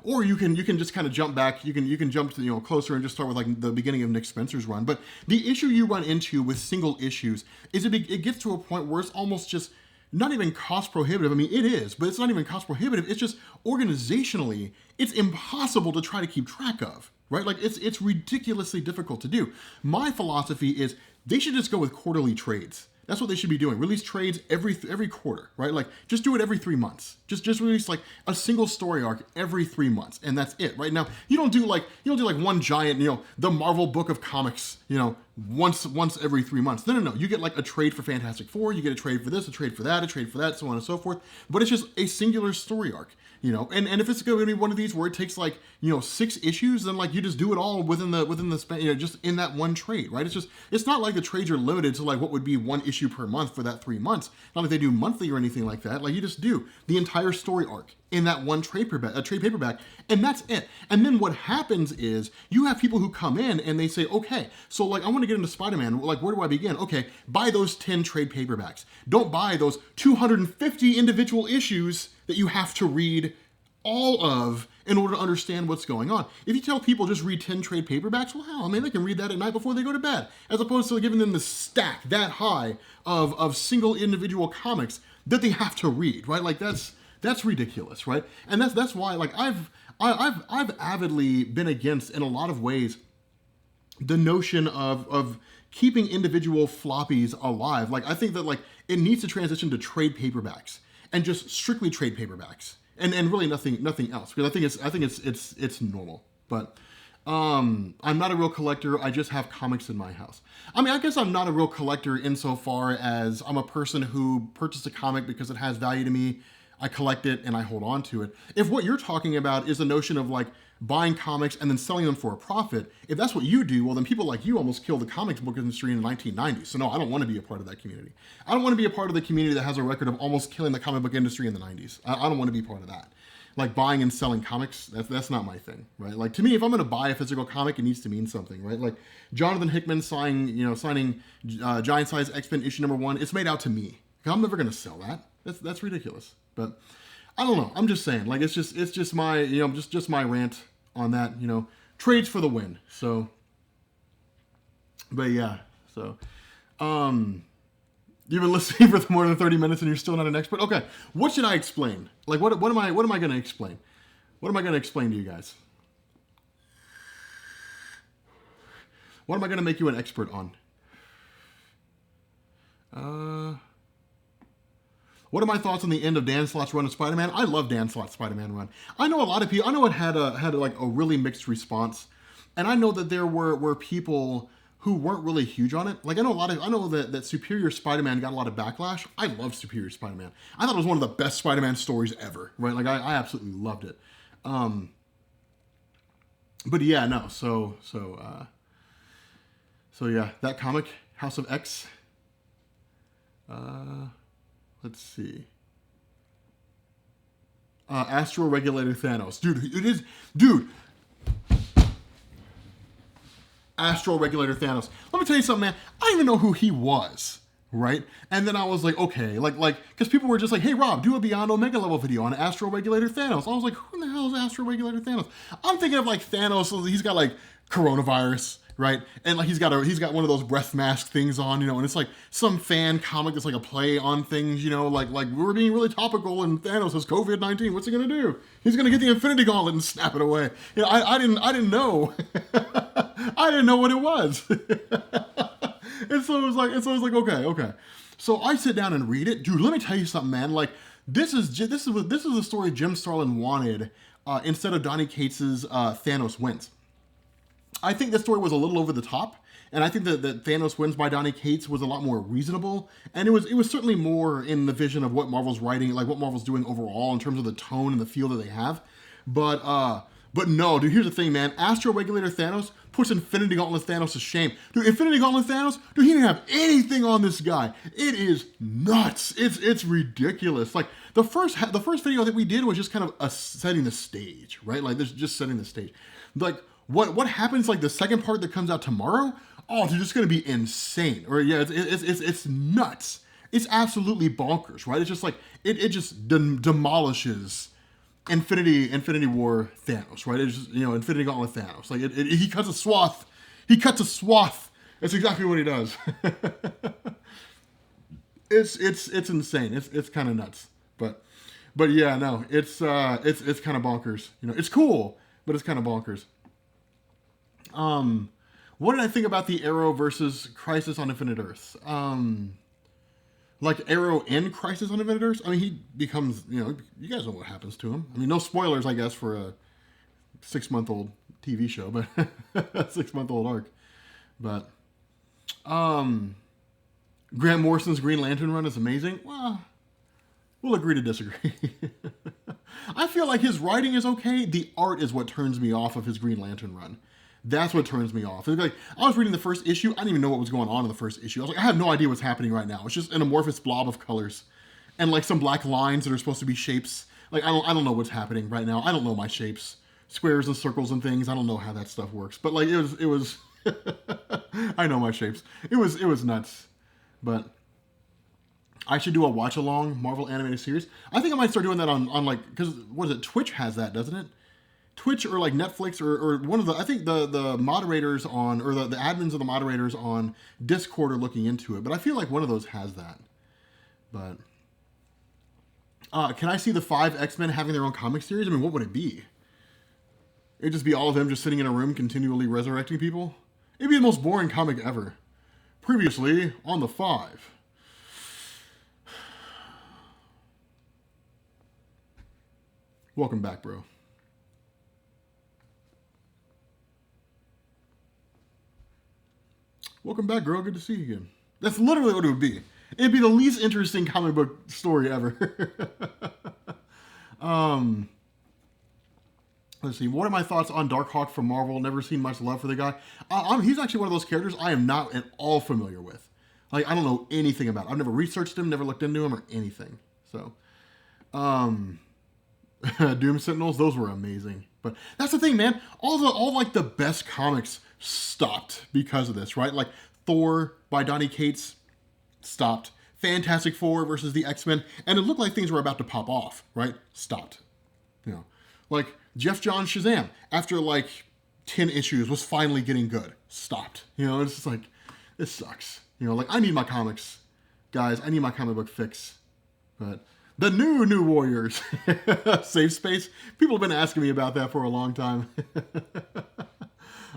or you can just kind of jump back. You can jump to, closer and just start with like the beginning of Nick Spencer's run. But the issue you run into with single issues is it gets to a point where it's almost just not even cost prohibitive. I mean, it is, but it's not even cost prohibitive. It's just organizationally, it's impossible to try to keep track of, right? Like it's ridiculously difficult to do. My philosophy is they should just go with quarterly trades. That's what they should be doing. Release trades every quarter, right? Like just do it every 3 months. Just release like a single story arc every 3 months, and that's it. Right now, you don't do like one giant, the Marvel book of comics, once every 3 months. No. You get like a trade for Fantastic Four, you get a trade for this, a trade for that, so on and so forth. But it's just a singular story arc. And if it's going to be one of these where it takes like 6 issues, then like you just do it all within the span, just in that one trade, right? It's not like the trades are limited to like what would be 1 issue per month for that 3 months. Not like they do monthly or anything like that. Like you just do the entire story arc in that one trade paperback, and that's it. And then what happens is you have people who come in and they say, okay, so like I want to get into Spider-Man. Like where do I begin? Okay, buy those 10 trade paperbacks. Don't buy those 250 individual issues that you have to read all of in order to understand what's going on. If you tell people just read 10 trade paperbacks, well, hell, I mean, they can read that at night before they go to bed, as opposed to giving them the stack that high of single individual comics that they have to read, right? Like that's ridiculous, right? And that's why, like, I've avidly been against, in a lot of ways, the notion of keeping individual floppies alive. Like, I think that like it needs to transition to trade paperbacks and just strictly trade paperbacks, and really nothing else, because I think it's normal. But I'm not a real collector. I just have comics in my house. I mean, I guess I'm not a real collector insofar as I'm a person who purchased a comic because it has value to me. I collect it and I hold on to it. If what you're talking about is the notion of like buying comics and then selling them for a profit, if that's what you do, well, then people like you almost killed the comics book industry in the 1990s. So no, I don't want to be a part of that community. I don't want to be a part of the community that has a record of almost killing the comic book industry in the 90s. I don't want to be part of that. Like buying and selling comics, that's not my thing, right? Like to me, if I'm going to buy a physical comic, it needs to mean something, right? Like Jonathan Hickman signing Giant Size X-Men issue #1, it's made out to me. I'm never going to sell that. That's ridiculous. But I don't know. I'm just saying, like, it's just my, just my rant on that, trades for the win. So, but yeah, so, you've been listening for more than 30 minutes and you're still not an expert. Okay. What should I explain? Like, what am I going to explain? What am I going to explain to you guys? What am I going to make you an expert on? What are my thoughts on the end of Dan Slott's run of Spider-Man? I love Dan Slott's Spider-Man run. I know a lot of people, I know it had like a really mixed response. And I know that there were people who weren't really huge on it. Like I know that Superior Spider-Man got a lot of backlash. I love Superior Spider-Man. I thought it was one of the best Spider-Man stories ever, right? Like I absolutely loved it. But yeah, no, so yeah, that comic, House of X, let's see. Astral Regulator Thanos. Dude. Astral Regulator Thanos. Let me tell you something, man. I didn't even know who he was, right? And then I was like, okay, like, because people were just like, hey, Rob, do a Beyond Omega level video on Astral Regulator Thanos. I was like, who the hell is Astral Regulator Thanos? I'm thinking of like Thanos, he's got like coronavirus, right? And like he's got one of those breath mask things on, and it's like some fan comic that's like a play on things, like we're being really topical and Thanos has COVID-19. What's he gonna do? He's gonna get the Infinity Gauntlet and snap it away. I didn't know. I didn't know what it was. and so it was like okay. So I sit down and read it, dude. Let me tell you something, man. Like this is the story Jim Starlin wanted instead of Donny Cates's Thanos Wins. I think this story was a little over the top, and I think that Thanos Wins by Donny Cates was a lot more reasonable, and it was certainly more in the vision of what Marvel's writing, like what Marvel's doing overall in terms of the tone and the feel that they have. But no, dude, here's the thing, man. Astro Regulator Thanos puts Infinity Gauntlet Thanos to shame. Dude, Infinity Gauntlet Thanos, dude, he didn't have anything on this guy. It is nuts. It's ridiculous. Like the first video that we did was just kind of setting the stage, right? Like this, just setting the stage. Like what happens like the second part that comes out tomorrow? Oh, dude, it's gonna be insane. Or yeah, it's nuts. It's absolutely bonkers, right? It's just like it just demolishes Infinity War Thanos, right? It's just, Infinity Gauntlet Thanos. Like he cuts a swath. He cuts a swath. That's exactly what he does. It's insane. It's kind of nuts. But yeah, no, it's kind of bonkers. It's cool, but it's kind of bonkers. What did I think about the Arrow versus Crisis on Infinite Earths? like Arrow in Crisis on Infinite Earths, I mean, he becomes, you guys know what happens to him. I mean, no spoilers, I guess, for a 6-month-old TV show, but a 6-month-old arc. But Grant Morrison's Green Lantern run is amazing. Well, we'll agree to disagree. I feel like his writing is okay. The art is what turns me off of his Green Lantern run. That's what turns me off. It's like, I was reading the first issue. I didn't even know what was going on in the first issue. I was like, I have no idea what's happening right now. It's just an amorphous blob of colors and like some black lines that are supposed to be shapes. Like, I don't know what's happening right now. I don't know my shapes, squares and circles and things. I don't know how that stuff works. But like, it was. I know my shapes. It was nuts. But I should do a watch along Marvel animated series. I think I might start doing that on like, because what is it? Twitch has that, doesn't it? Twitch or like Netflix or one of the, I think the moderators on, or the admins of the moderators on Discord are looking into it, but I feel like one of those has that. But can I see the 5 X-Men having their own comic series? I mean, what would it be? It'd just be all of them just sitting in a room continually resurrecting people? It'd be the most boring comic ever. Previously on the 5. Welcome back, bro. Welcome back, girl. Good to see you again. That's literally what it would be. It'd be the least interesting comic book story ever. Let's see. What are my thoughts on Darkhawk from Marvel? Never seen much love for the guy. He's actually one of those characters I am not at all familiar with. Like, I don't know anything about him. I've never researched him, never looked into him or anything. So, Doom Sentinels, those were amazing. But that's the thing, man. All like the best comics stopped because of this, right? Like Thor by Donny Cates stopped. Fantastic Four versus the X-Men, and it looked like things were about to pop off, right? Stopped. Like Jeff Johns Shazam, after like 10 issues, was finally getting good. Stopped. It's just like, this sucks. Like, I need my comics, guys. I need my comic book fix. But the new Warriors, Safe Space. People have been asking me about that for a long time.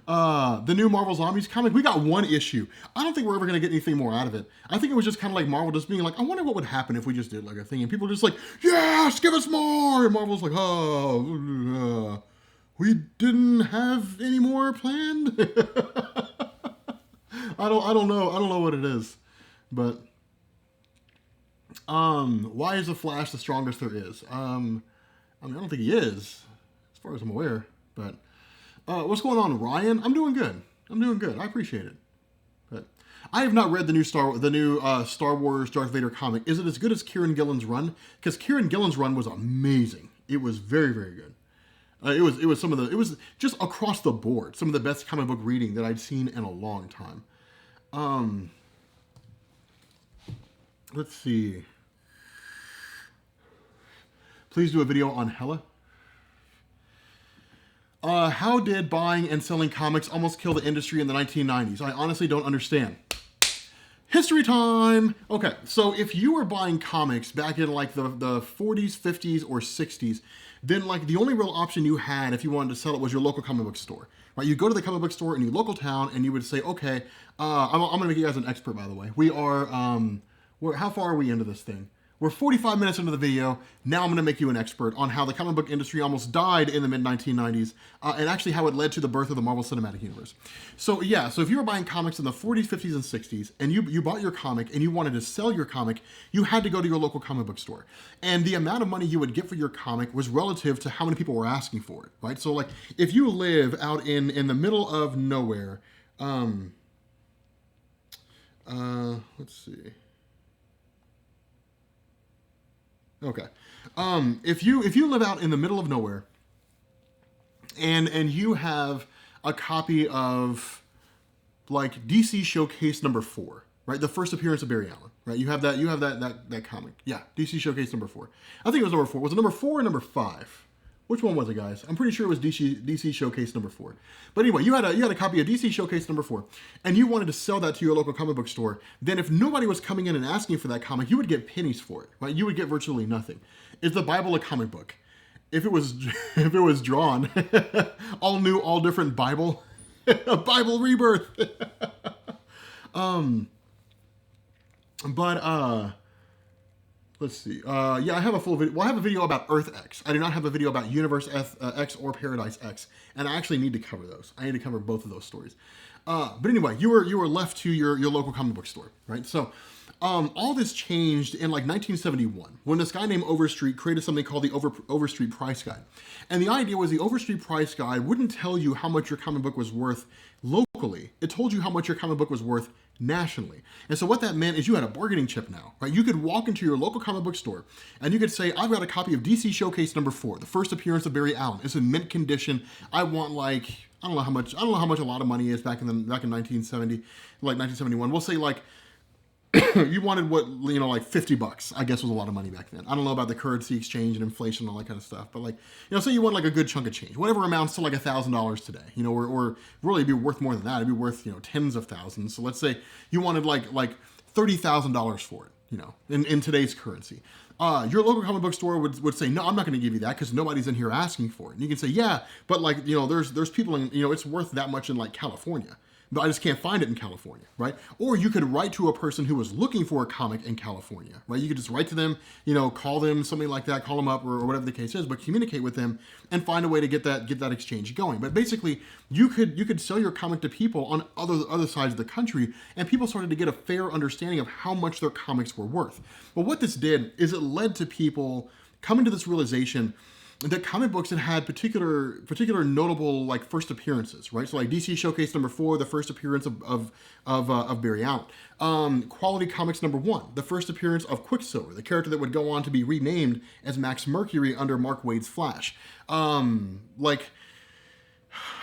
The new Marvel Zombies comic, we got 1 issue. I don't think we're ever going to get anything more out of it. I think it was just kind of like Marvel just being like, I wonder what would happen if we just did like a thing. And people were just like, yes, give us more. And Marvel's like, we didn't have any more planned. I don't know what it is. But why is the Flash the strongest there is? I don't think he is, as far as I'm aware. But what's going on, Ryan? I'm doing good. I appreciate it. But I have not read the new Star Wars Darth Vader comic. Is it as good as Kieran Gillen's run? Because Kieran Gillen's run was amazing. It was very, very good. It was just across the board some of the best comic book reading that I'd seen in a long time. Let's see. Please do a video on Hela. How did buying and selling comics almost kill the industry in the 1990s? I honestly don't understand. History time! Okay, so if you were buying comics back in like the 40s, 50s, or 60s, then like the only real option you had if you wanted to sell it was your local comic book store. Right? You go to the comic book store in your local town and you would say, okay, I'm going to make you guys an expert, by the way. We are, how far are we into this thing? We're 45 minutes into the video. Now I'm going to make you an expert on how the comic book industry almost died in the mid-1990s, and actually how it led to the birth of the Marvel Cinematic Universe. So yeah, so if you were buying comics in the 40s, 50s, and 60s, and you bought your comic and you wanted to sell your comic, you had to go to your local comic book store. And the amount of money you would get for your comic was relative to how many people were asking for it, right? So like, if you live out in the middle of nowhere, let's see. Okay. If you live out in the middle of nowhere and you have a copy of like DC Showcase number 4, right? The first appearance of Barry Allen, right? You have that comic. Yeah, DC Showcase number 4. I think it was number 4. Was it number 4 or number 5? Which one was it, guys? I'm pretty sure it was DC Showcase number 4. But anyway, you had a copy of DC Showcase number 4, and you wanted to sell that to your local comic book store. Then if nobody was coming in and asking for that comic, you would get pennies for it, right? You would get virtually nothing. Is the Bible a comic book? If it was drawn, all new, all different Bible, a Bible rebirth. Let's see. Yeah, I have a full video. Well, I have a video about Earth X. I do not have a video about Universe X or Paradise X, and I actually need to cover those. I need to cover both of those stories. But anyway, you were left to your local comic book store, right? So, all this changed in like 1971 when this guy named Overstreet created something called the Overstreet Price Guide, and the idea was the Overstreet Price Guide wouldn't tell you how much your comic book was worth locally. It told you how much your comic book was worth nationally. And so what that meant is you had a bargaining chip now, right? You could walk into your local comic book store and you could say, I've got a copy of DC Showcase number 4, the first appearance of Barry Allen. It's in mint condition. I want like, I don't know how much a lot of money is back in 1970, like 1971. We'll say like you wanted what, like $50, I guess was a lot of money back then. I don't know about the currency exchange and inflation and all that kind of stuff, but like, say you want like a good chunk of change, whatever amounts to like $1,000 today, or really it'd be worth more than that. It'd be worth, tens of thousands. So let's say you wanted like $30,000 for it, in today's currency. Your local comic book store would say, no, I'm not going to give you that because nobody's in here asking for it. And you can say, yeah, but like, there's people in, it's worth that much in like California, but I just can't find it in California, right? Or you could write to a person who was looking for a comic in California, right? You could just write to them, call them, something like that, call them up or whatever the case is, but communicate with them and find a way to get that exchange going. But basically, you could sell your comic to people on other sides of the country, and people started to get a fair understanding of how much their comics were worth. But what this did is it led to people coming to this realization that comic books had particular notable like first appearances, right? So like DC Showcase number 4, the first appearance of Barry Allen. Quality Comics number 1, the first appearance of Quicksilver, the character that would go on to be renamed as Max Mercury under Mark Waid's Flash. Like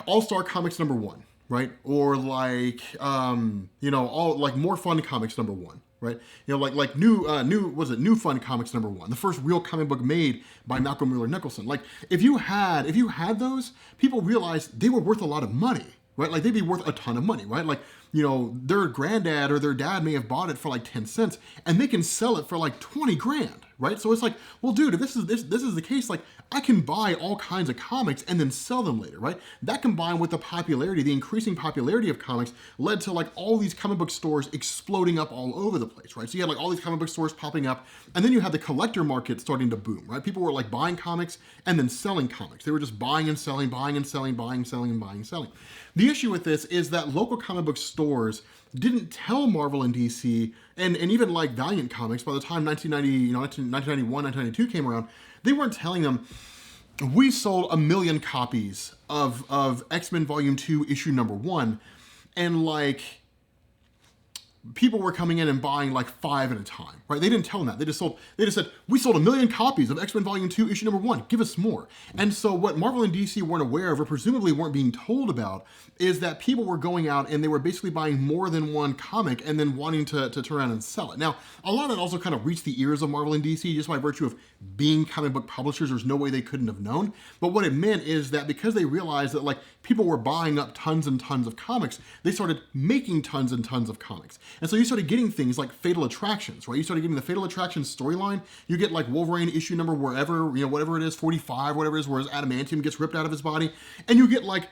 All-Star Comics number 1, right? Or like all like More Fun Comics number 1. Right, like New Fun Comics number 1, the first real comic book made by Malcolm Mueller Nicholson. Like if you had those, people realized they were worth a lot of money, right? Like they'd be worth a ton of money, right? Like their granddad or their dad may have bought it for like 10 cents, and they can sell it for like 20 grand, right? So it's like, well, dude, if this is the case, like I can buy all kinds of comics and then sell them later, right? That combined with the increasing popularity of comics led to like all these comic book stores exploding up all over the place, right? So you had like all these comic book stores popping up, and then you had the collector market starting to boom, right? People were like buying comics and then selling comics. They were just buying and selling, buying and selling, buying, selling, and buying and selling. The issue with this is that local comic book stores didn't tell Marvel and DC and even like Valiant Comics by the time 1991, 1992 came around, they weren't telling them, we sold 1 million copies of X-Men Volume 2 issue number 1, and like people were coming in and buying like 5 at a time, right? They didn't tell them that. They just said, we sold 1 million copies of X-Men Volume 2 issue number 1, give us more. And so what Marvel and DC weren't aware of, or presumably weren't being told about, is that people were going out and they were basically buying more than one comic and then wanting to turn around and sell it. Now, a lot of that also kind of reached the ears of Marvel and DC just by virtue of being comic book publishers. There's no way they couldn't have known. But what it meant is that because they realized that like people were buying up tons and tons of comics, they started making tons and tons of comics. And so you started getting things like Fatal Attractions, right? You started getting the Fatal Attractions storyline. You get like Wolverine issue number wherever, whatever it is, 45, whatever it is, where his adamantium gets ripped out of his body. And you get like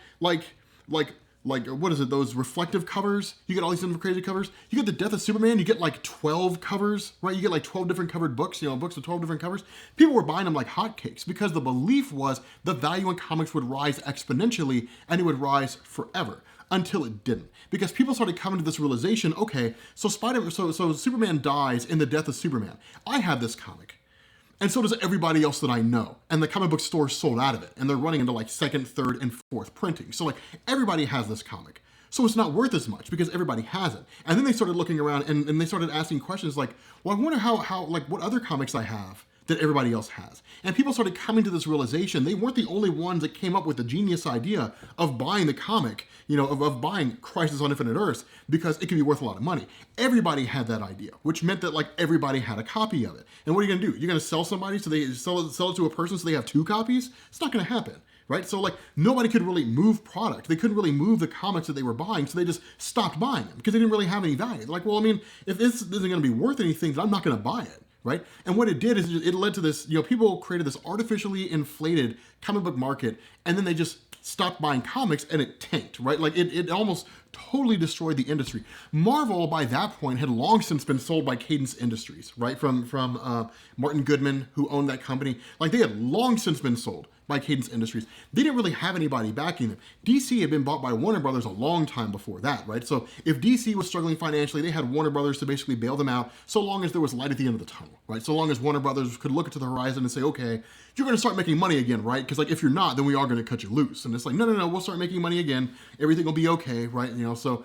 what is it, those reflective covers? You get all these different crazy covers. You get the Death of Superman, you get like 12 covers, right? You get like 12 different covered books, books with 12 different covers. People were buying them like hotcakes because the belief was the value in comics would rise exponentially and it would rise forever. Until it didn't, because people started coming to this realization. Okay, so Superman dies in the Death of Superman. I have this comic, and so does everybody else that I know. And the comic book store sold out of it, and they're running into like 2nd, 3rd, and 4th printing. So like everybody has this comic, so it's not worth as much because everybody has it. And then they started looking around and they started asking questions like, well, I wonder how like what other comics I have that everybody else has. And people started coming to this realization they weren't the only ones that came up with the genius idea of buying the comic, of buying Crisis on Infinite Earths because it could be worth a lot of money. Everybody had that idea, which meant that like everybody had a copy of it. And what are you gonna do? You're gonna sell somebody so they sell it to a person so they have 2 copies? It's not gonna happen. Right? So like nobody could really move product. They couldn't really move the comics that they were buying, so they just stopped buying them because they didn't really have any value. They're like, well, I mean, if this isn't gonna be worth anything, then I'm not gonna buy it. Right? And what it did is it led to this, people created this artificially inflated comic book market, and then they just stopped buying comics and it tanked, right? Like it almost totally destroyed the industry. Marvel by that point had long since been sold by Cadence Industries, right? From Martin Goodman, who owned that company. Like they had long since been sold by Cadence Industries. They didn't really have anybody backing them. DC had been bought by Warner Brothers a long time before that, right? So if DC was struggling financially, they had Warner Brothers to basically bail them out so long as there was light at the end of the tunnel, right? So long as Warner Brothers could look into the horizon and say, okay, you're going to start making money again, right? Because like if you're not, then we are going to cut you loose. And it's like, no, we'll start making money again. Everything will be okay, right? So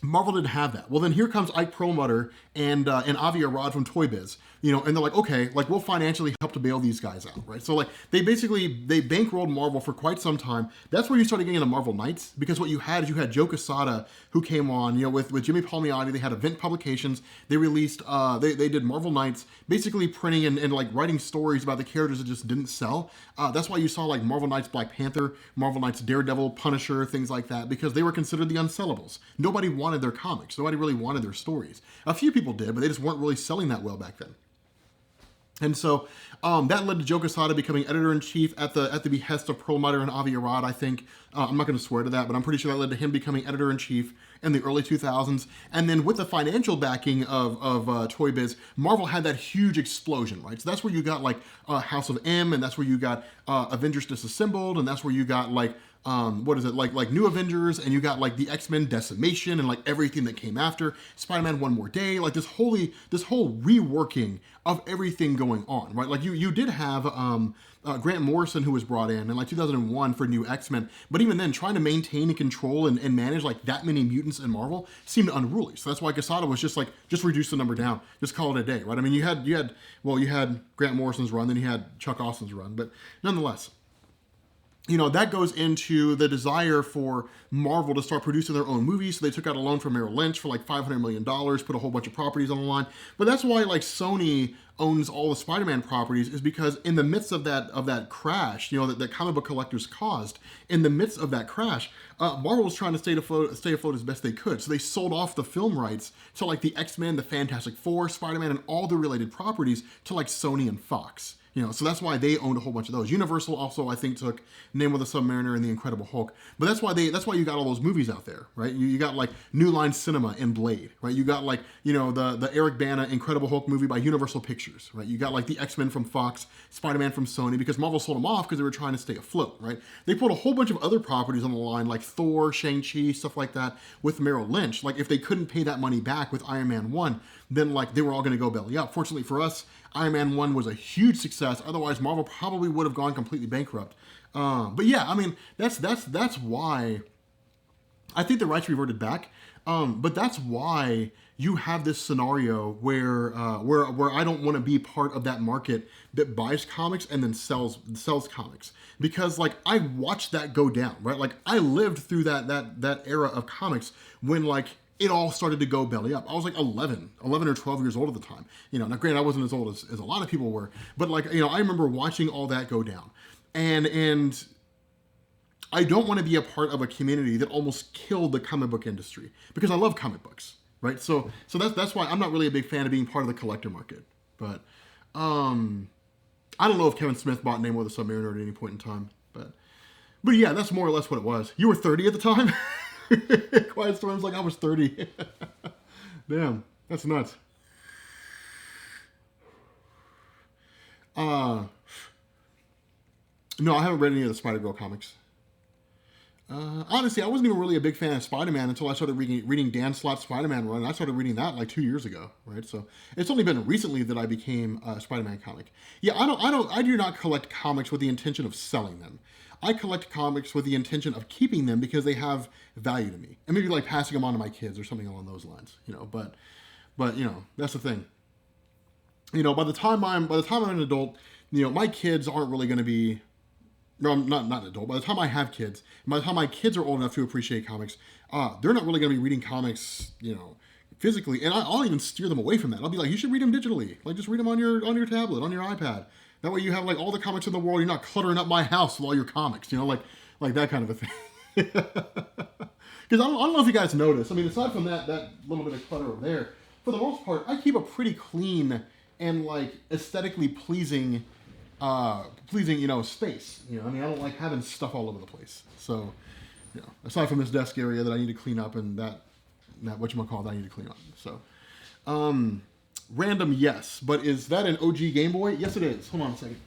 Marvel didn't have that. Well, then here comes Ike Perlmutter and Avi Arad from Toy Biz, and they're like, okay, like we'll financially help to bail these guys out, right? So like they bankrolled Marvel for quite some time. That's where you started getting into Marvel Knights, because what you had is you had Joe Quesada who came on, with Jimmy Palmiotti. They had Event Publications. They released, they did Marvel Knights, basically printing and like writing stories about the characters that just didn't sell. That's why you saw like Marvel Knights Black Panther, Marvel Knights Daredevil, Punisher, things like that, because they were considered the unsellables. Nobody wanted their comics. Nobody really wanted their stories. A few people did, but they just weren't really selling that well back then. And so that led to Joe Quesada becoming editor-in-chief at the behest of Perlmutter and Avi Arad, I think. I'm not going to swear to that, but I'm pretty sure that led to him becoming editor-in-chief in the early 2000s. And then with the financial backing of Toy Biz, Marvel had that huge explosion, right? So that's where you got like House of M, and that's where you got Avengers Disassembled, and that's where you got like like New Avengers, and you got like the X-Men Decimation and like everything that came after, Spider-Man One More Day, like this whole reworking of everything going on, right? Like you did have Grant Morrison, who was brought in like 2001 for New X-Men, but even then trying to maintain and control and manage like that many mutants in Marvel seemed unruly. So that's why Quesada was just reduce the number down, just call it a day, right? I mean, you had Grant Morrison's run, then you had Chuck Austin's run, but nonetheless, that goes into the desire for Marvel to start producing their own movies. So they took out a loan from Merrill Lynch for like $500 million, put a whole bunch of properties on the line. But that's why like Sony owns all the Spider-Man properties, is because in the midst of that crash, that comic book collectors caused, in the midst of that crash, Marvel was trying to stay afloat as best they could. So they sold off the film rights to like the X-Men, the Fantastic Four, Spider-Man, and all the related properties to like Sony and Fox. So that's why they owned a whole bunch of those. Universal also, I think, took Name of the Submariner and The Incredible Hulk. But that's why you got all those movies out there, right? You got like New Line Cinema and Blade, right? You got like, the Eric Bana Incredible Hulk movie by Universal Pictures, right? You got like the X-Men from Fox, Spider-Man from Sony, because Marvel sold them off because they were trying to stay afloat, right? They put a whole bunch of other properties on the line, like Thor, Shang-Chi, stuff like that, with Merrill Lynch. Like if they couldn't pay that money back with Iron Man 1, then like they were all going to go belly up. Fortunately for us, Iron Man 1 was a huge success. Otherwise, Marvel probably would have gone completely bankrupt. But yeah, I mean, that's why I think the rights reverted back. But that's why you have this scenario where I don't want to be part of that market that buys comics and then sells comics, because like I watched that go down, right? Like I lived through that era of comics when like it all started to go belly up. I was like 11 or 12 years old at the time. Now granted, I wasn't as old as a lot of people were, but like, I remember watching all that go down. And I don't want to be a part of a community that almost killed the comic book industry, because I love comic books, right? So that's why I'm not really a big fan of being part of the collector market. But I don't know if Kevin Smith bought Name of the Submariner at any point in time, but yeah, that's more or less what it was. You were 30 at the time? Quiet Storm's like I was 30. Damn, that's nuts. No, I haven't read any of the Spider-Girl comics. Honestly, I wasn't even really a big fan of Spider-Man until I started reading Dan Slott's Spider-Man run. I started reading that like 2 years ago, right? So it's only been recently that I became a Spider-Man comic. Yeah, I do not collect comics with the intention of selling them. I collect comics with the intention of keeping them because they have value to me, and maybe like passing them on to my kids or something along those lines, But that's the thing. By the time I'm an adult, my kids aren't really going to be. No, I'm not an adult. By the time I have kids, by the time my kids are old enough to appreciate comics, they're not really going to be reading comics, physically. And I'll even steer them away from that. I'll be like, you should read them digitally. Like, just read them on your tablet, on your iPad. That way you have like all the comics in the world. You're not cluttering up my house with all your comics, like that kind of a thing. Because I don't know if you guys notice. I mean, aside from that little bit of clutter over there, for the most part, I keep a pretty clean and like aesthetically pleasing pleasing, space. I mean, I don't like having stuff all over the place. So, aside from this desk area that I need to clean up and that whatchamacallit that I need to clean up. So, random, yes. But is that an OG Game Boy? Yes, it is. Hold on a second.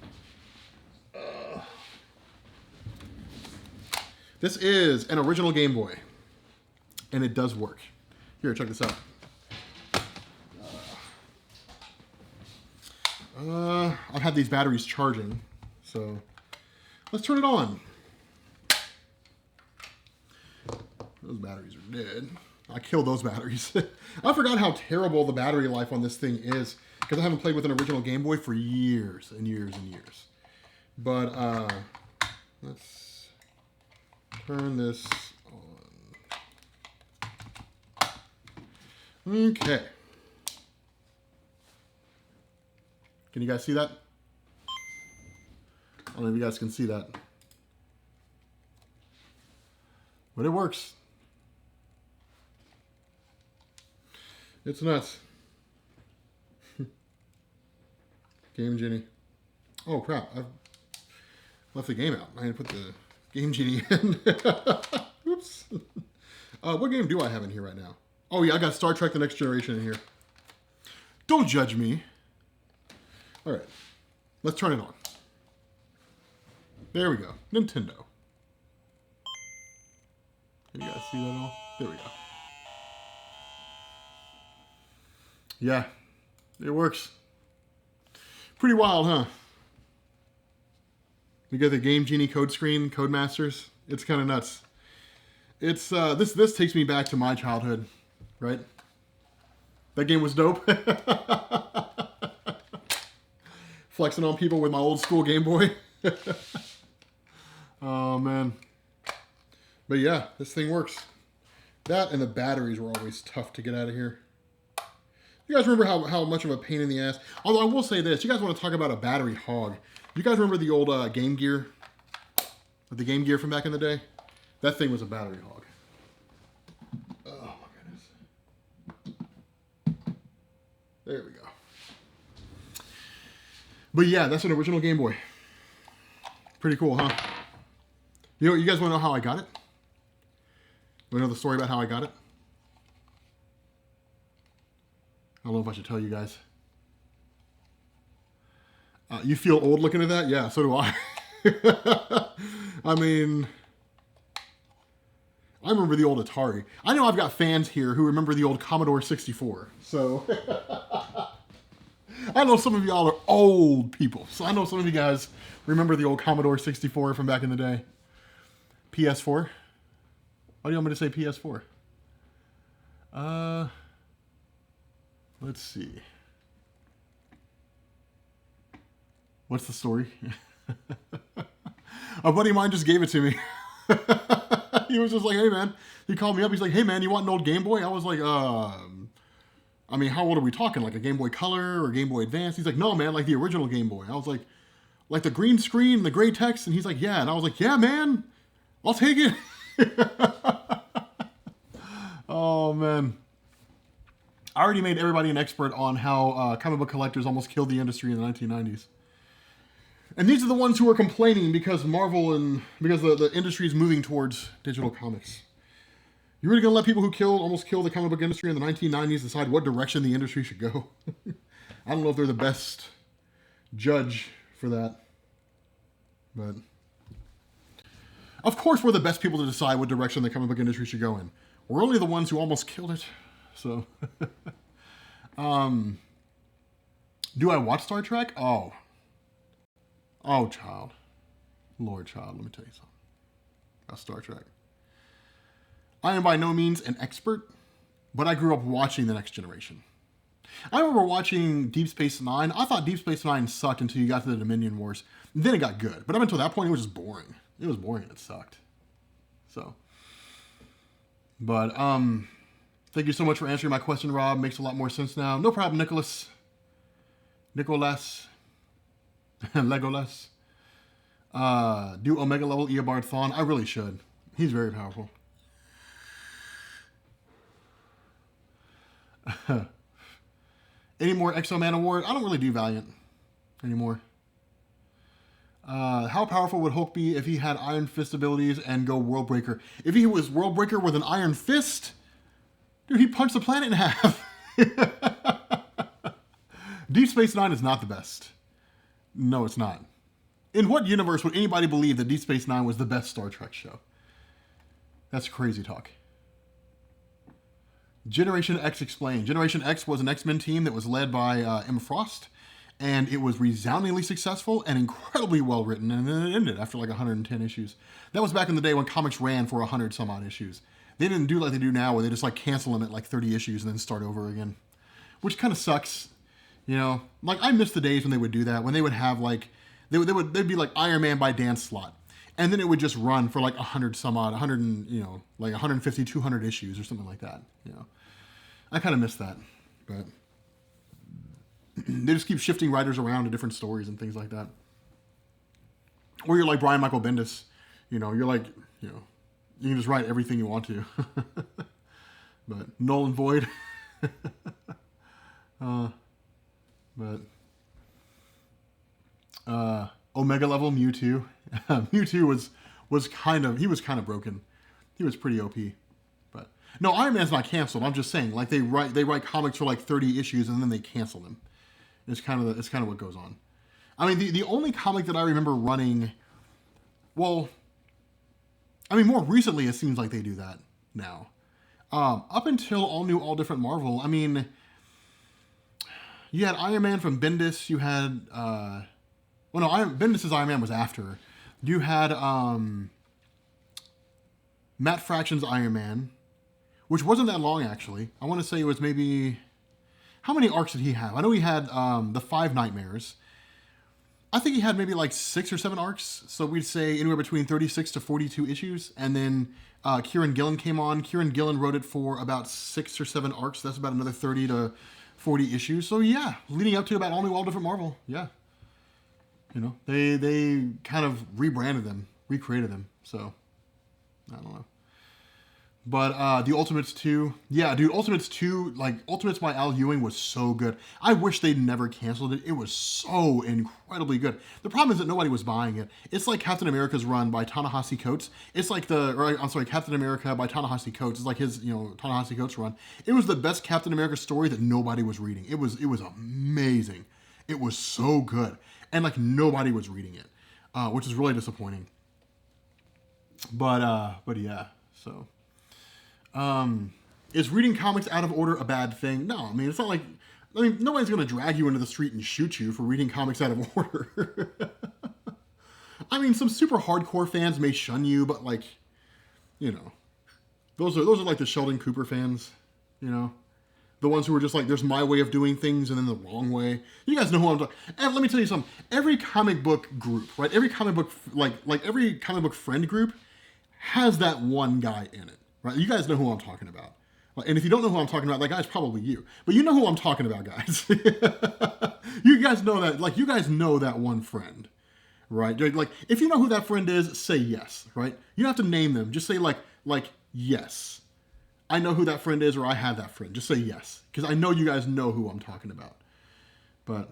This is an original Game Boy. And it does work. Here, check this out. I've had these batteries charging, so let's turn it on. Those batteries are dead. I killed those batteries. I forgot how terrible the battery life on this thing is because I haven't played with an original Game Boy for years and years and years. But let's turn this on. Okay. Can you guys see that? I don't know if you guys can see that. But it works. It's nuts. Game Genie. Oh crap, I've left the game out. I didn't put the Game Genie in. Oops. What game do I have in here right now? Oh yeah, I got Star Trek The Next Generation in here. Don't judge me. Alright, let's turn it on. There we go. Nintendo. Can you guys see that all? There we go. Yeah, it works. Pretty wild, huh? You got the Game Genie code screen, Codemasters. It's kind of nuts. It's this takes me back to my childhood, right? That game was dope. Flexing on people with my old school Game Boy. Oh man. But yeah, this thing works. That and the batteries were always tough to get out of here. You guys remember how much of a pain in the ass? Although I will say this, you guys want to talk about a battery hog. You guys remember the old Game Gear? The Game Gear from back in the day? That thing was a battery hog. Oh my goodness. There we go. But yeah, that's an original Game Boy. Pretty cool, huh? You guys want to know how I got it? Want to know the story about how I got it? I don't know if I should tell you guys. You feel old looking at that? Yeah, so do I. I mean, I remember the old Atari. I know I've got fans here who remember the old Commodore 64. So, I know some of y'all are old people. So I know some of you guys remember the old Commodore 64 from back in the day. PS4? Why do you want me to say PS4? Let's see. What's the story? A buddy of mine just gave it to me. He was just like, hey man. He called me up. He's like, hey man, you want an old Game Boy? I was like, I mean, how old are we talking? Like a Game Boy Color or Game Boy Advance? He's like, no man, like the original Game Boy. I was like the green screen, the gray text? And he's like, yeah. And I was like, yeah man, I'll take it. Oh man. I already made everybody an expert on how comic book collectors almost killed the industry in the 1990s. And these are the ones who are complaining because because the industry is moving towards digital comics. You really gonna let people who almost killed the comic book industry in the 1990s decide what direction the industry should go? I don't know if they're the best judge for that. But of course we're the best people to decide what direction the comic book industry should go in. We're only the ones who almost killed it. So, do I watch Star Trek? Oh, child. Lord, child, let me tell you something about Star Trek. I am by no means an expert, but I grew up watching The Next Generation. I remember watching Deep Space Nine. I thought Deep Space Nine sucked until you got to the Dominion Wars. Then it got good. But up until that point, it was just boring. It was boring and it sucked. So, but, thank you so much for answering my question, Rob. Makes a lot more sense now. No problem, Nicholas. Legolas. Do Omega level Eobard Thawne. I really should. He's very powerful. Any more Exo Man Award? I don't really do Valiant anymore. How powerful would Hulk be if he had Iron Fist abilities and go World Breaker? If he was World Breaker with an Iron Fist, dude, he'd punch the planet in half. Deep Space Nine is not the best. No, it's not. In what universe would anybody believe that Deep Space Nine was the best Star Trek show? That's crazy talk. Generation X explained. Generation X was an X-Men team that was led by Emma Frost, and it was resoundingly successful and incredibly well written, and then it ended after like 110 issues. That was back in the day when comics ran for 100 some odd issues. They didn't do like they do now, where they just like cancel them at like 30 issues and then start over again, which kind of sucks. You know, like I miss the days when they would do that, when they would have like they'd be like Iron Man by Dan Slott, and then it would just run for like 100 some odd, 100 and, you know, like 150, 200 issues or something like that. You know, I kind of miss that, but they just keep shifting writers around to different stories and things like that. Or you're like Brian Michael Bendis, you know, you're like, you know, you can just write everything you want to. But null and void. But Omega level Mewtwo. Mewtwo was kind of broken. He was pretty OP. But no, Iron Man's not canceled. I'm just saying, like they write comics for like 30 issues and then they cancel them. It's kind of what goes on. I mean, the only comic that I remember running, well, I mean, more recently it seems like they do that now. Up until All New, All Different Marvel, I mean, you had Iron Man from Bendis. You had, Bendis' Iron Man was after. You had Matt Fraction's Iron Man, which wasn't that long actually. I want to say it was maybe, how many arcs did he have? I know he had the 5 Nightmares. I think he had maybe like 6 or 7 arcs. So we'd say anywhere between 36 to 42 issues. And then Kieran Gillen came on. Kieran Gillen wrote it for about 6 or 7 arcs. That's about another 30 to 40 issues. So yeah, leading up to about All New, All Different Marvel. Yeah. You know, they kind of rebranded them, recreated them. So, I don't know. But the Ultimates 2, yeah, dude, Ultimates 2, like, Ultimates by Al Ewing was so good. I wish they'd never canceled it. It was so incredibly good. The problem is that nobody was buying it. It's like Captain America's run by Ta-Nehisi Coates. It's like Captain America by Ta-Nehisi Coates. It's like his, you know, Ta-Nehisi Coates run. It was the best Captain America story that nobody was reading. It was amazing. It was so good. And, like, nobody was reading it, which is really disappointing. But yeah, so... is reading comics out of order a bad thing? No, I mean, it's not like, I mean, nobody's going to drag you into the street and shoot you for reading comics out of order. I mean, some super hardcore fans may shun you, but like, you know, those are like the Sheldon Cooper fans, you know, the ones who are just like, there's my way of doing things and then the wrong way. You guys know who I'm talking. And let me tell you something. Every comic book group, right? Every comic book, like every comic book friend group has that one guy in it. Right, you guys know who I'm talking about. And if you don't know who I'm talking about, that guy's probably you. But you know who I'm talking about, guys. You guys know that, like, you guys know that one friend, right? Like, if you know who that friend is, say yes, right? You don't have to name them. Just say, like yes. I know who that friend is, or I have that friend. Just say yes. Because I know you guys know who I'm talking about. But,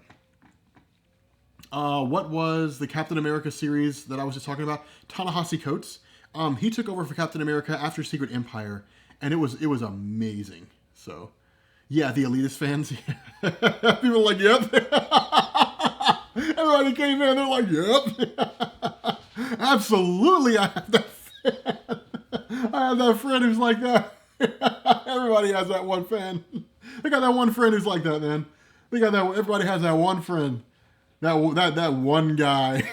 what was the Captain America series that I was just talking about? Ta-Nehisi Coates. He took over for Captain America after Secret Empire, and it was amazing. So, yeah, the elitist fans, people are like, yep. Everybody came in, they're like, yep. Absolutely, I have that fan. I have that friend who's like that. Everybody has that one fan. They got that one friend who's like that, man. They got that. Everybody has that one friend. That one guy.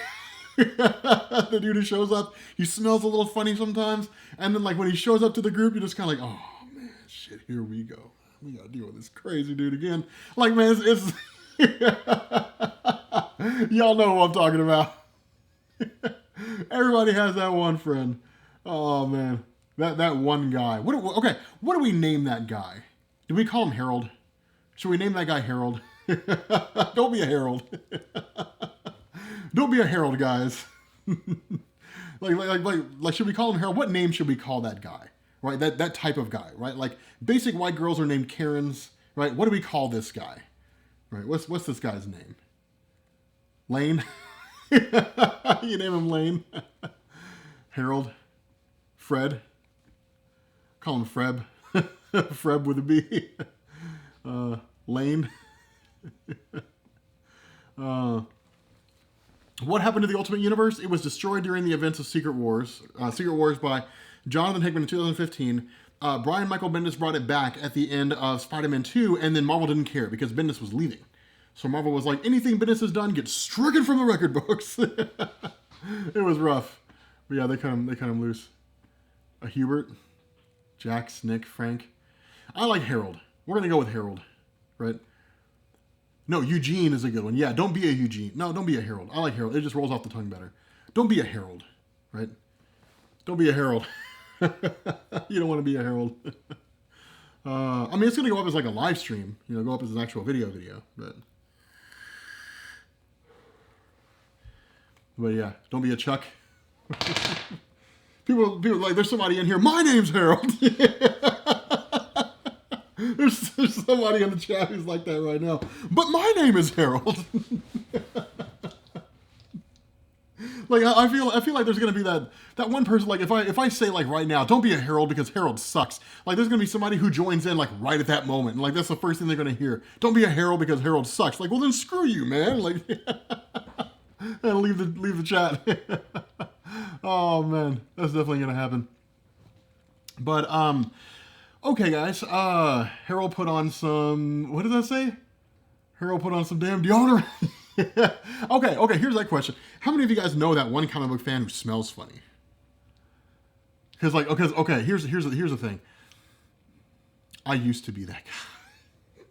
The dude who shows up, he smells a little funny sometimes, and then like when he shows up to the group, you're just kind of like, oh man, shit, here we go. We gotta deal with this crazy dude again. Like, man, it's y'all know who I'm talking about. Everybody has that one friend. Oh man, that one guy. What do we name that guy? Do we call him Harold? Should we name that guy Harold? Don't be a Harold. Don't be a Harold, guys. like, should we call him Harold? What name should we call that guy? Right, that type of guy, right? Like, basic white girls are named Karens, right? What do we call this guy? Right, what's this guy's name? Lane? You name him Lane. Harold. Fred. Call him Freb. Freb with a B. Lane. What happened to the Ultimate Universe? It was destroyed during the events of Secret Wars. Secret Wars by Jonathan Hickman in 2015. Brian Michael Bendis brought it back at the end of Spider-Man 2, and then Marvel didn't care because Bendis was leaving. So Marvel was like, anything Bendis has done gets stricken from the record books. It was rough. But yeah, they cut him loose. Hubert, Jax, Nick, Frank. I like Harold. We're going to go with Harold, right? No, Eugene is a good one. Yeah, don't be a Eugene. No, don't be a Harold. I like Harold. It just rolls off the tongue better. Don't be a Harold, right? Don't be a Harold. You don't want to be a Harold. I mean, it's going to go up as like a live stream. You know, go up as an actual video. But yeah, don't be a Chuck. People like, there's somebody in here. My name's Harold. There's somebody in the chat who's like that right now. But my name is Harold. Like I feel like there's gonna be that one person. Like if I say like right now, don't be a Harold because Harold sucks. Like there's gonna be somebody who joins in like right at that moment, and like that's the first thing they're gonna hear. Don't be a Harold because Harold sucks. Like, well then screw you, man. Like and leave the chat. Oh man, that's definitely gonna happen. But okay, guys. Harold put on some. What did that say? Harold put on some damn deodorant. Okay. Here's that question: how many of you guys know that one comic book fan who smells funny? Because okay. Here's the thing. I used to be that guy.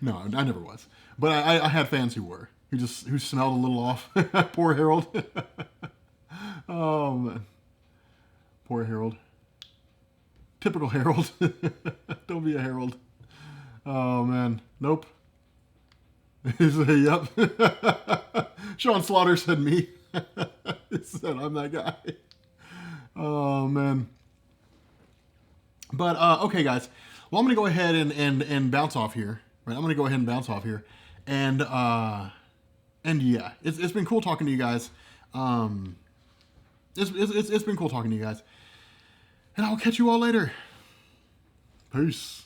No, I never was. But I had fans who were. Who smelled a little off. Poor Harold. Oh man. Poor Harold. Typical Harold. Don't be a Harold. Oh man. Nope. Yep. Sean Slaughter said me. He said I'm that guy. Oh man. But okay guys. Well, I'm gonna go ahead and bounce off here. Right? I'm gonna go ahead and bounce off here. And yeah, it's been cool talking to you guys. It's been cool talking to you guys. And I'll catch you all later. Peace.